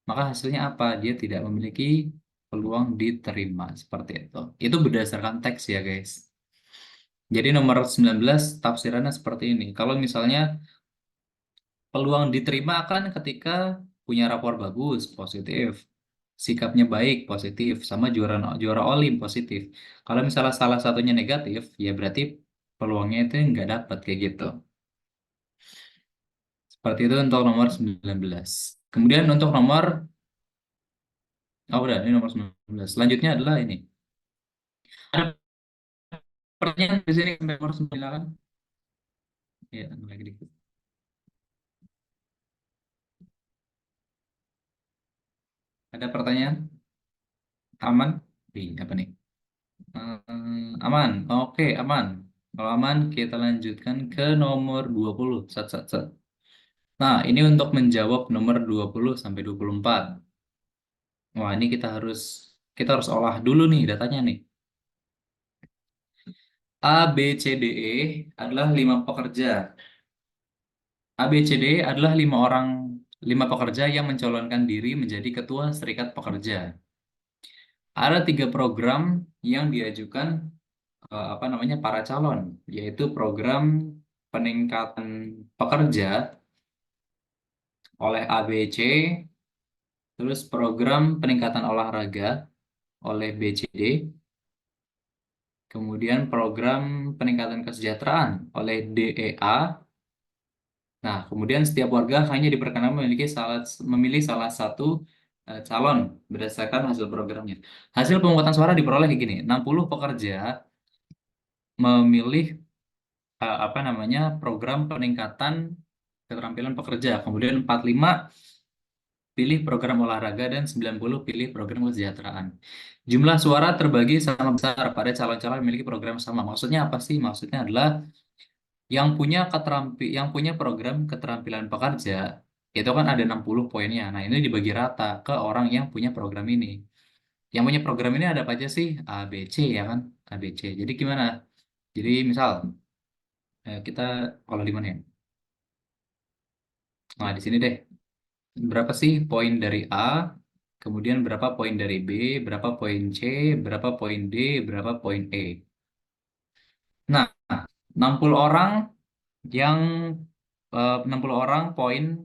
Maka hasilnya apa? Dia tidak memiliki peluang diterima seperti itu. Itu berdasarkan teks ya, guys. Jadi nomor 19 tafsirannya seperti ini. Kalau misalnya peluang diterima akan ketika punya rapor bagus, positif. Sikapnya baik, positif. Sama juara juara Olim, positif. Kalau misalnya salah satunya negatif, ya berarti peluangnya itu nggak dapat kayak gitu. Seperti itu untuk nomor 19. Kemudian untuk nomor, udah, ini nomor 19. Selanjutnya adalah ini. Ada pertanyaan di sini sampai nomor 9. Ya, lagi dikit. Ada pertanyaan? Aman? Apa nih? Aman. Oke, aman. Kalau aman, kita lanjutkan ke nomor 20. Sat, sat, sat. Nah, ini untuk menjawab nomor 20 sampai 24. Wah, ini kita harus olah dulu nih datanya nih. A, B, C, D, E adalah 5 pekerja. A, B, C, D adalah 5 pekerja yang mencalonkan diri menjadi ketua serikat pekerja. Ada 3 program yang diajukan apa namanya para calon, yaitu program peningkatan pekerja oleh A, B, C, terus program peningkatan olahraga oleh B, C, D, kemudian program peningkatan kesejahteraan oleh D, E, A. Nah, kemudian setiap warga hanya diperkenan memilih salah satu calon berdasarkan hasil programnya. Hasil pemungutan suara diperoleh kayak gini, 60 pekerja memilih apa namanya program peningkatan keterampilan pekerja, kemudian 45 pilih program olahraga dan 90 pilih program kesejahteraan. Jumlah suara terbagi sama besar pada calon-calon yang memiliki program sama. Maksudnya apa sih? Maksudnya adalah yang punya program keterampilan pekerja itu kan ada 60 poinnya. Nah, ini dibagi rata ke orang yang punya program ini. Yang punya program ini ada apa aja sih? A, B, C ya kan? A, B, C. Jadi gimana? Jadi misal kita kalau di mana ya? Nah, di sini deh. Berapa sih poin dari A? Kemudian berapa poin dari B? Berapa poin C? Berapa poin D? Berapa poin E? Nah, 60 orang yang 60 orang poin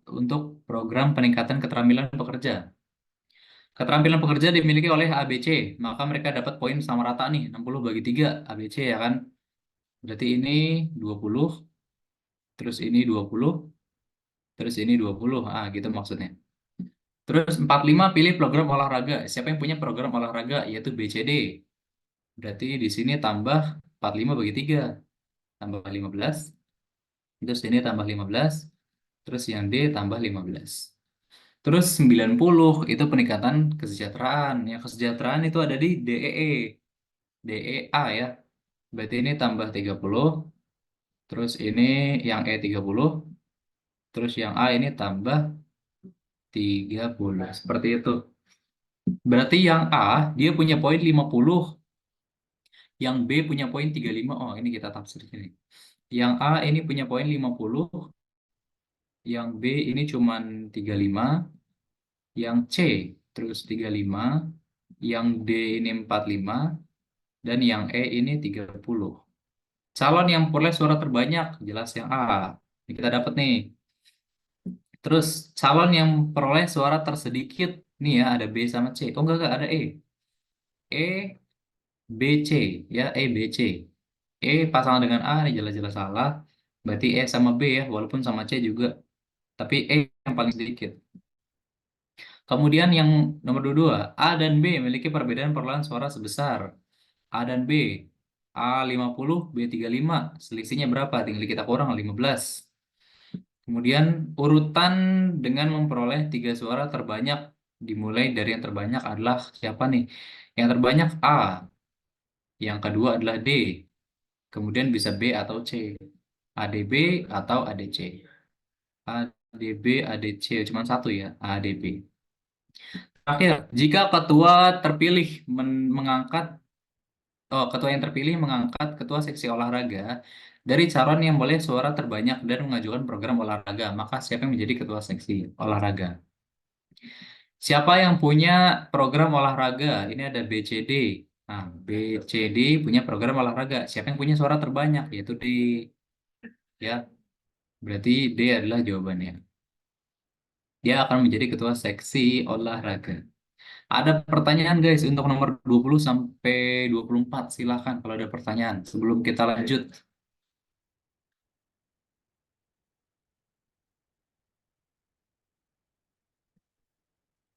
untuk program peningkatan keterampilan pekerja. Keterampilan pekerja dimiliki oleh ABC, maka mereka dapat poin sama rata nih, 60 bagi 3 ABC ya kan. Berarti ini 20, terus ini 20, terus ini 20. Ah, gitu maksudnya. Terus 45 pilih program olahraga. Siapa yang punya program olahraga yaitu BCD. Berarti di sini tambah 45 bagi 3 tambah 15. Terus ini tambah 15. Terus yang D tambah 15. Terus 90 itu peningkatan kesejahteraan. Yang kesejahteraan itu ada di DEE. DEA ya. Berarti ini tambah 30. Terus ini yang E 30. Terus yang A ini tambah 30. Seperti itu. Berarti yang A dia punya poin 50. Yang B punya poin 35. Oh, ini kita tafsir sini. Yang A ini punya poin 50. Yang B ini cuman 35. Yang C terus 35. Yang D ini 45. Dan yang E ini 30. Calon yang peroleh suara terbanyak, jelas yang A. Ini kita dapat nih. Terus calon yang peroleh suara tersedikit, nih ya ada B sama C. Oh enggak, ada E. E, B, C. Ya, E, B, C. E pasangan dengan A, ini jelas-jelas salah. Berarti E sama B ya, walaupun sama C juga. Tapi E yang paling sedikit. Kemudian yang nomor dua, A dan B memiliki perbedaan perolehan suara sebesar. A dan B. A 50, B 35. Selisihnya berapa? Tinggal kita kurang 15. Kemudian urutan dengan memperoleh 3 suara terbanyak dimulai dari yang terbanyak adalah siapa nih? Yang terbanyak A, yang kedua adalah D, kemudian bisa B atau C, ADB atau ADC. ADB, ADC cuma satu ya, ADB. Terakhir, jika ketua terpilih mengangkat ketua yang terpilih mengangkat ketua seksi olahraga dari calon yang boleh suara terbanyak dan mengajukan program olahraga, maka siapa yang menjadi ketua seksi olahraga? Siapa yang punya program olahraga? Ini ada BCD. Nah, BCD punya program olahraga. Siapa yang punya suara terbanyak? Yaitu D. Ya, berarti D adalah jawabannya. Dia akan menjadi ketua seksi olahraga. Ada pertanyaan guys untuk nomor 20 sampai 24. Silahkan kalau ada pertanyaan sebelum kita lanjut.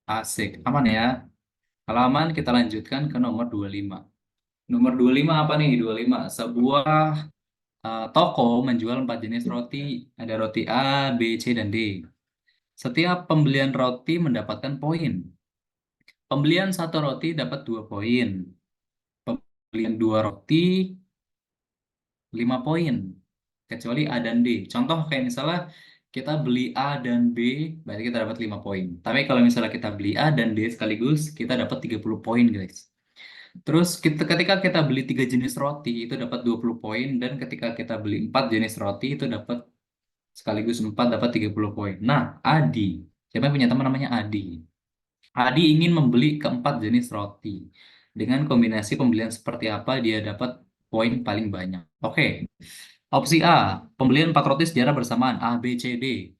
Asik, aman ya. Kalau aman kita lanjutkan ke nomor 25. Nomor 25 apa nih? 25. Sebuah toko menjual 4 jenis roti. Ada roti A, B, C, dan D. Setiap pembelian roti mendapatkan poin. Pembelian satu roti dapat 2 poin. Pembelian 2 roti 5 poin. Kecuali A dan D. Contoh kayak misalnya kita beli A dan B, berarti kita dapat 5 poin. Tapi kalau misalnya kita beli A dan D sekaligus, kita dapat 30 poin guys. Terus ketika kita beli 3 jenis roti itu dapat 20 poin, dan ketika kita beli 4 jenis roti itu dapat sekaligus 4 dapat 30 poin. Nah, Adi, siapa yang punya teman namanya Adi? Adi ingin membeli keempat jenis roti. Dengan kombinasi pembelian seperti apa dia dapat poin paling banyak? Oke, opsi A, pembelian 4 roti secara bersamaan A, B, C, D.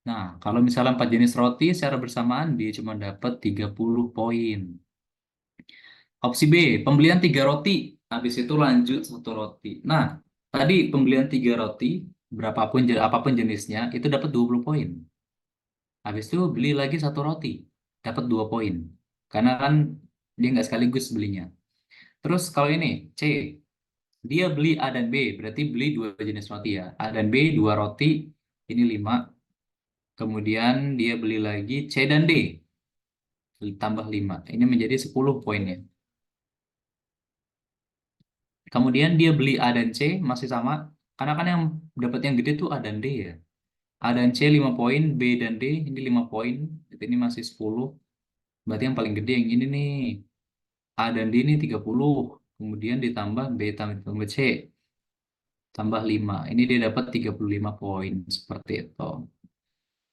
Nah, kalau misalnya 4 jenis roti secara bersamaan dia cuma dapat 30 poin. Opsi B, pembelian 3 roti, habis itu lanjut 1 roti. Nah, tadi pembelian 3 roti, apapun jenisnya, itu dapat 20 poin. Habis itu beli lagi 1 roti, dapat 2 poin. Karena kan dia nggak sekaligus belinya. Terus kalau ini, C, dia beli A dan B, berarti beli 2 jenis roti ya. A dan B, 2 roti, ini 5. Kemudian dia beli lagi C dan D, tambah 5. Ini menjadi 10 poinnya. Kemudian dia beli A dan C masih sama. Karena kan yang dapat yang gede tuh A dan D ya. A dan C 5 poin, B dan D ini 5 poin. Ini masih 10. Berarti yang paling gede yang ini nih. A dan D ini 30. Kemudian ditambah B tambah C tambah 5. Ini dia dapat 35 poin. Seperti itu.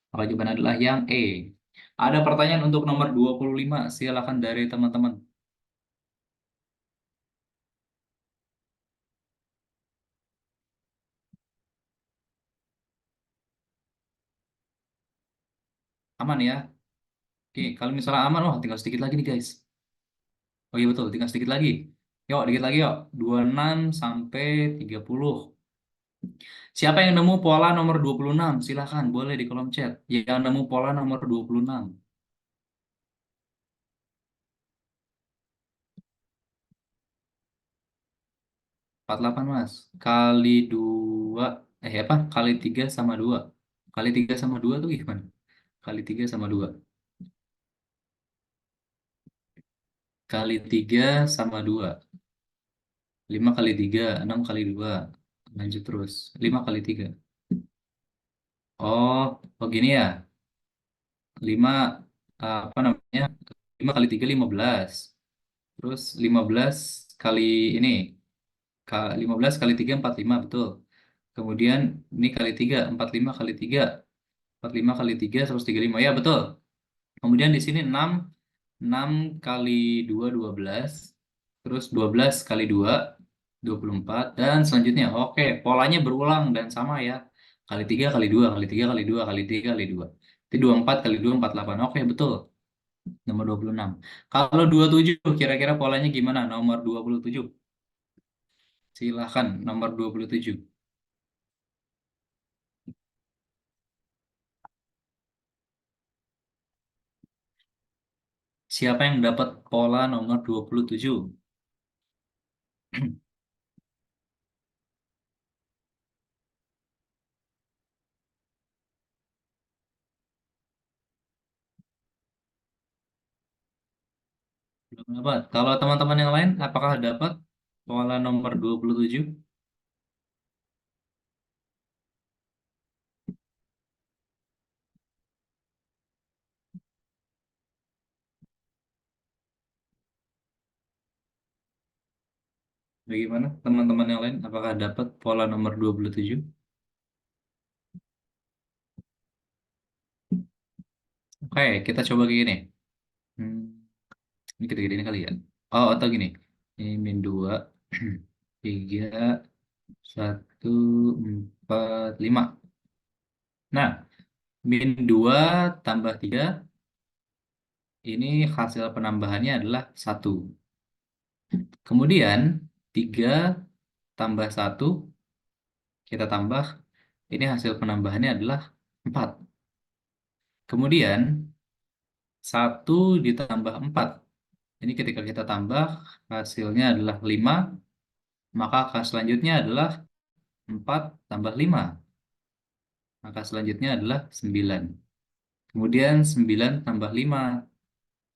Maka jawaban adalah yang E. Ada pertanyaan untuk nomor 25. Silakan dari teman-teman. Aman ya? Oke, kalau misalnya aman, wah tinggal sedikit lagi nih guys. Oh iya betul, tinggal sedikit lagi. Yuk, dikit lagi yuk. 26 sampai 30. Siapa yang nemu pola nomor 26? Silahkan, boleh di kolom chat. Yang nemu pola nomor 26. 48 mas. Kali 2. Apa? Kali 3 sama 2. Kali 3 sama 2 tuh gimana? Kali 3 sama 2. Kali 3 sama 2. 5 kali 3, 6 kali 2. Lanjut terus. 5 kali 3. Oh gini ya. 5, apa namanya? 5 kali 3, 15. Terus 15 kali ini. 15 kali 3, 45, betul. Kemudian ini kali 3, 45 kali 3. 45 kali 3, 135. Ya, betul. Kemudian di sini 6. 6 kali 2, 12. Terus 12 kali 2, 24. Dan selanjutnya, oke, polanya berulang dan sama ya. Kali 3 kali 2 kali 3 kali 2 kali 3 kali 2. Itu 24 kali 2, 48. Oke, betul. Nomor 26. Kalau 27, kira-kira polanya gimana? Nomor 27. Silahkan, nomor 27. Siapa yang dapat pola nomor 27? Belum dapat. Kalau teman-teman yang lain, apakah dapat pola nomor 27? Bagaimana teman-teman yang lain? Apakah dapat pola nomor 27? Oke, kita coba kayak gini. Hmm, ini kita gini kali ya. Oh, atau gini. Ini min 2, 3, 1, 4, 5. Nah, min 2 tambah 3, ini hasil penambahannya adalah 1. Kemudian, 3 tambah 1, kita tambah, ini hasil penambahannya adalah 4. Kemudian, 1 ditambah 4. Ini ketika kita tambah, hasilnya adalah 5. Maka angka selanjutnya adalah 4 tambah 5. Maka selanjutnya adalah 9. Kemudian 9 tambah 5.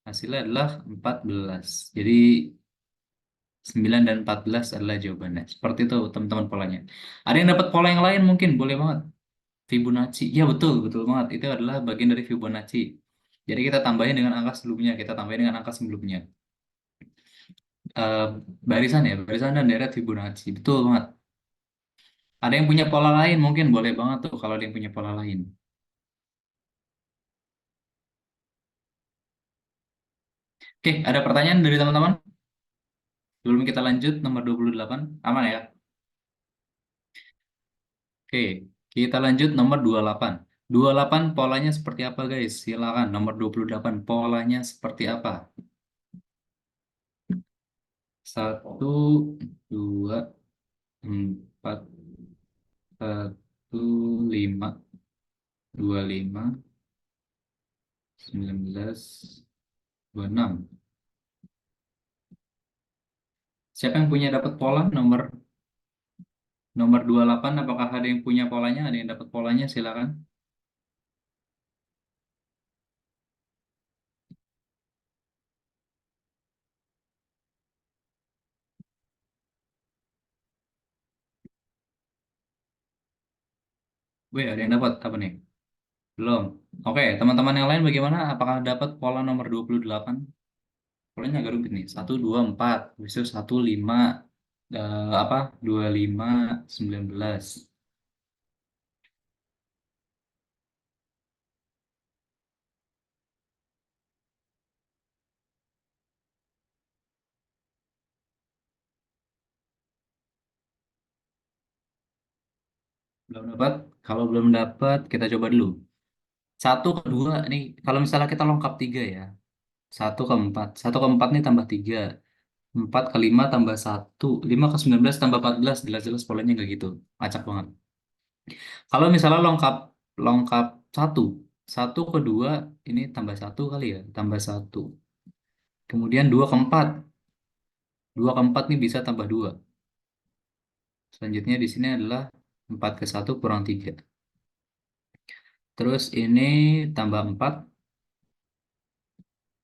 Hasilnya adalah 14. Jadi 9 dan 14 adalah jawabannya. Seperti itu teman-teman polanya. Ada yang dapat pola yang lain mungkin? Boleh banget. Fibonacci. Ya betul, betul banget. Itu adalah bagian dari Fibonacci. Jadi kita tambahin dengan angka sebelumnya. Kita tambahin dengan angka sebelumnya. eh, barisan ya, barisan dan deret Fibonacci. Betul banget. Ada yang punya pola lain mungkin boleh banget tuh kalau ada yang punya pola lain. Oke, ada pertanyaan dari teman-teman? Sebelum kita lanjut nomor 28, aman ya? Oke, kita lanjut nomor 28. 28 polanya seperti apa guys? Silakan nomor 28 polanya seperti apa? Satu, dua, empat, satu, lima, dua, lima, 19, 26. Siapa yang punya dapat pola nomor nomor 28? Apakah ada yang punya polanya? Ada yang dapat polanya? Silakan. Wih, ada yang dapat apa nih? Belum. Oke, teman-teman yang lain bagaimana? Apakah dapat pola nomor 28? Polanya agak rumit nih. Satu, dua, empat. Habis itu satu, lima, apa? 25, 19. Belum dapat? Kalau belum dapat, kita coba dulu. Satu ke dua, nih. Kalau misalnya kita lengkap tiga ya. Satu ke empat. Satu ke empat nih tambah tiga. Empat ke lima tambah satu. Lima ke 19 tambah 14. Jelas-jelas polanya nggak gitu. Acak banget. Kalau misalnya lengkap lengkap satu. Satu ke dua, ini tambah satu kali ya. Tambah satu. Kemudian dua ke empat. Dua ke empat nih bisa tambah dua. Selanjutnya di sini adalah 4 ke satu kurang tiga. Terus ini tambah 4.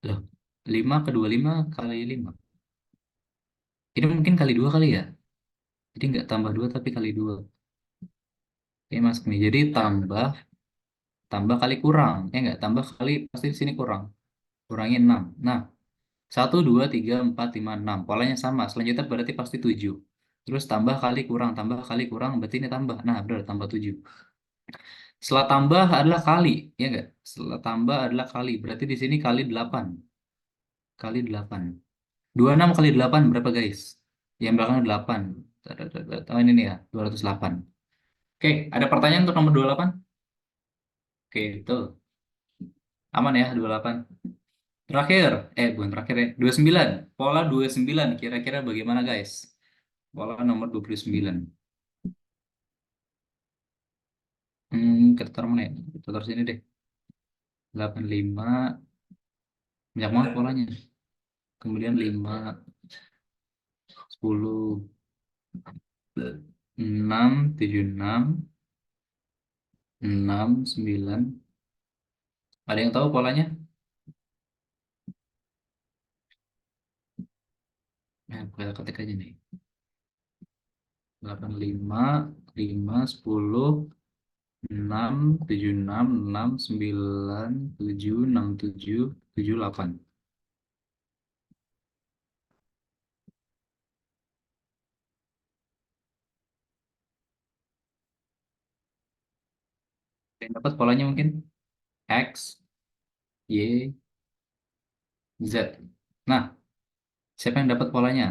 Loh, 5 ke 25 kali 5. Ini mungkin kali 2 kali ya. Jadi nggak tambah 2 tapi kali 2. Oke mas nih. Jadi tambah tambah kali kurang. Nggak tambah kali pasti di sini kurang. Kurangi 6. Nah, satu 2 3 4 5 6. Polanya sama. Selanjutnya berarti pasti 7. Terus tambah kali kurang berarti ini tambah. Nah, benar tambah 7. Setelah tambah adalah kali, ya enggak? Setelah tambah adalah kali. Berarti di sini kali 8. Kali 8. 26 kali 8 berapa guys? Yang belakang 8. Oh ini nih ya, 208. Oke, ada pertanyaan untuk nomor 28? Oke, itu aman ya 28. Terakhir, bukan terakhir ya, 29. Pola 29 kira-kira bagaimana guys? Pola nomor 29. Kita taruh mana ya? Kita taruh sini deh. 85, banyak banget polanya. Kemudian 5, 10, 6, 7, 6, 6, 9. Ada yang tahu polanya? Nah, kita ketik aja nih. 8, 5, 5, 10, 6, 7, 6, 9, 7, 6, 7, 7, 8. Ada yang dapat polanya mungkin? X, Y, Z. Nah, siapa yang dapat polanya?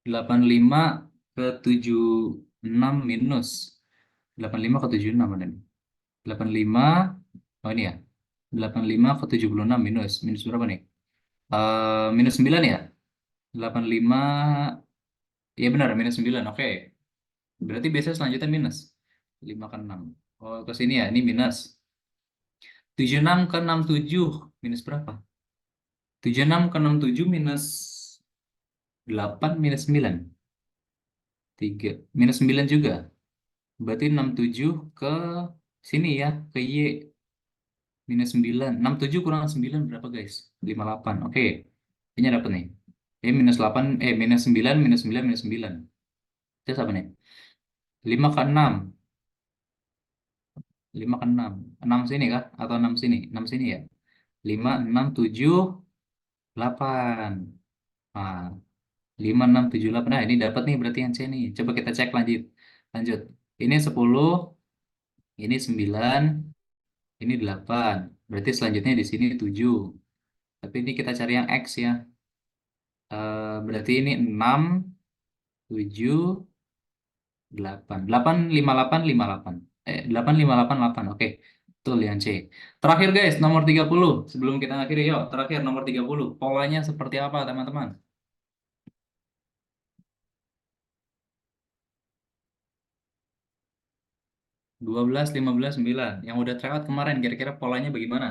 85 ke 76 minus. 85 ke 76 mana nih? 85, oh ini ya. 85 ke 76 minus. Minus berapa nih? Minus 9 ya? 85, iya benar, minus 9. Oke. Berarti biasanya selanjutnya minus. 5 ke 6. Oh, ke sini ya, ini minus. 76 ke 67. Minus berapa? 76 ke 67 minus 8 minus 9. 3. Minus 9 juga. Berarti 67 ke sini ya, ke Y. Minus 9. 67 kurang 9 berapa guys? 58. Oke. Ini dapat nih. Minus 8, minus 9, minus 9, minus 9. Terus apa nih? 5 ke 6. 5 ke 6. 6 sini kah? Atau 6 sini? 6 sini ya? 5, 6, 7, 8. Nah, 5, 6, 7, 8. Nah, ini dapat nih berarti yang C nih. Coba kita cek lanjut. Lanjut. Ini 10, ini 9, ini 8. Berarti selanjutnya di sini 7. Tapi ini kita cari yang X ya. Berarti ini 6, 7, 8. 8, 5, 8, 5, 8. 8, 5, 8, 8. Oke. Betul yang C. Terakhir guys, nomor 30. Sebelum kita akhiri, yuk. Terakhir nomor 30. Polanya seperti apa teman-teman? 12, 15, 9. Yang udah terlewat kemarin, kira-kira polanya bagaimana?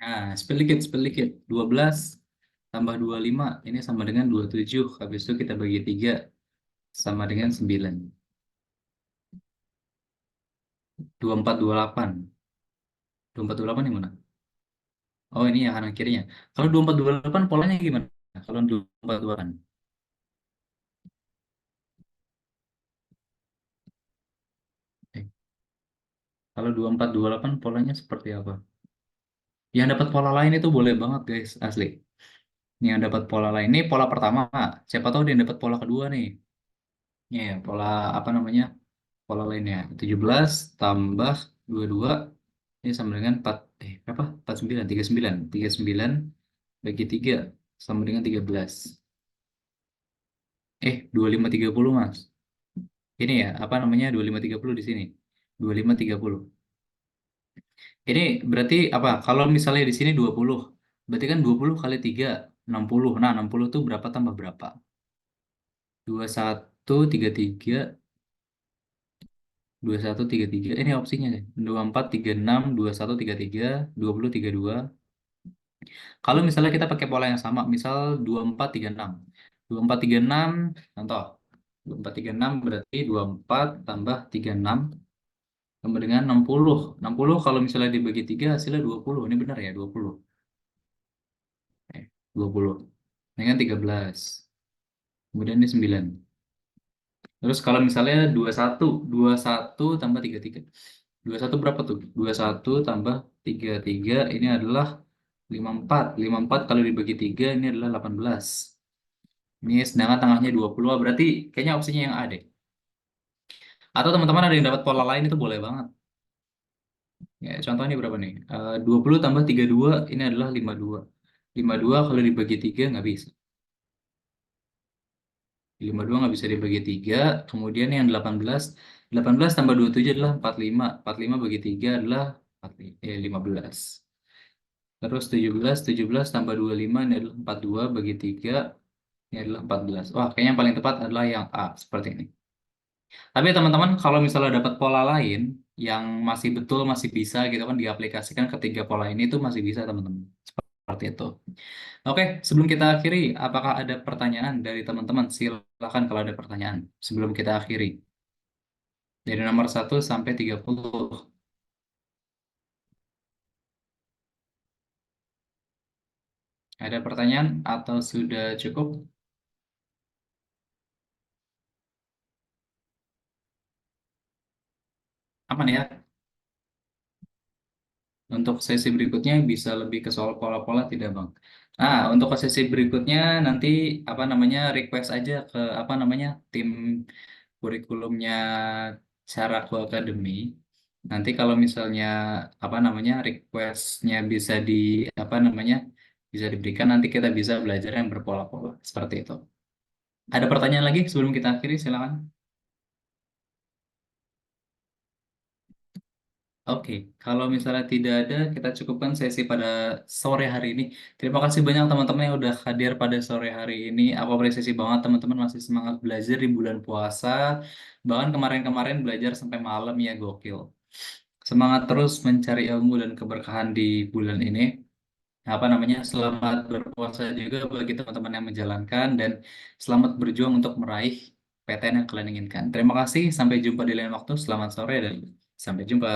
Nah, spill dikit, spill dikit. 12 tambah 25, ini sama dengan 27. Habis itu kita bagi 3, sama dengan 9. 24, 28. 24, 28 yang mana? Oh, ini yang kanan kirinya. Kalau 24, 28 polanya gimana? Kalau 24, 28. Eh, kalau 24, 28 polanya seperti apa? Yang dapat pola lain itu boleh banget guys, asli. Yang dapat pola lain. Ini pola pertama. Siapa tahu dia dapat pola kedua nih. Ya, pola apa namanya? Pola lainnya 17 tambah 22 ini sama dengan 4 berapa? 49, 39. 39 bagi 3 sama dengan 13. 25, 30 Mas. Ini ya, apa namanya? 25, 30 di sini. 25, 30. Ini berarti apa? Kalau misalnya di sini 20, berarti kan 20 kali 3 60. Nah, 60 itu berapa tambah berapa? 21, 33, 21, 33. Ini opsinya nih. 24, 36, 21, 33, 20, 32. Kalau misalnya kita pakai pola yang sama, misal 24, 36. 24, 36, contoh. 24, 36 berarti 24 tambah 36 sama dengan 60. 60 kalau misalnya dibagi 3 hasilnya 20. Ini benar ya, 20. 20. Ini kan 13. Kemudian ini 9. Terus kalau misalnya 21, 21 tambah 33. 21 berapa tuh? 21 tambah 33 ini adalah 54. 54 kalau dibagi 3 ini adalah 18. Ini sedangkan tengahnya 20. Berarti kayaknya opsinya yang A deh. Atau teman-teman ada yang dapat pola lain itu boleh banget. Ya, contohnya berapa nih? 20 tambah 32 ini adalah 52. 52 kalau dibagi 3 nggak bisa. 52 nggak bisa dibagi 3. Kemudian yang 18. 18 tambah 27 adalah 45. 45 bagi 3 adalah 15. Terus 17. 17 tambah 25 ini adalah 42 bagi 3 ini adalah 14. Wah, kayaknya yang paling tepat adalah yang A. Seperti ini. Tapi teman-teman kalau misalnya dapat pola lain yang masih betul masih bisa gitu kan diaplikasikan ketiga pola ini itu masih bisa teman-teman. Seperti itu. Oke, sebelum kita akhiri, apakah ada pertanyaan dari teman-teman? Silakan kalau ada pertanyaan sebelum kita akhiri. Dari nomor 1 sampai 30. Ada pertanyaan atau sudah cukup? Aman ya? Untuk sesi berikutnya bisa lebih ke soal pola-pola tidak, Bang? Nah, untuk ke sesi berikutnya nanti apa namanya request aja ke apa namanya tim kurikulumnya Caraku Academy. Nanti kalau misalnya apa namanya requestnya bisa di apa namanya bisa diberikan nanti kita bisa belajar yang berpola-pola seperti itu. Ada pertanyaan lagi sebelum kita akhiri silakan. Oke, kalau misalnya tidak ada, kita cukupkan sesi pada sore hari ini. Terima kasih banyak teman-teman yang udah hadir pada sore hari ini. Aku apresiasi banget teman-teman masih semangat belajar di bulan puasa. Bahkan kemarin-kemarin belajar sampai malam ya, gokil. Semangat terus mencari ilmu dan keberkahan di bulan ini. Apa namanya? Selamat berpuasa juga bagi teman-teman yang menjalankan dan selamat berjuang untuk meraih PTN yang kalian inginkan. Terima kasih, sampai jumpa di lain waktu. Selamat sore dan sampai jumpa.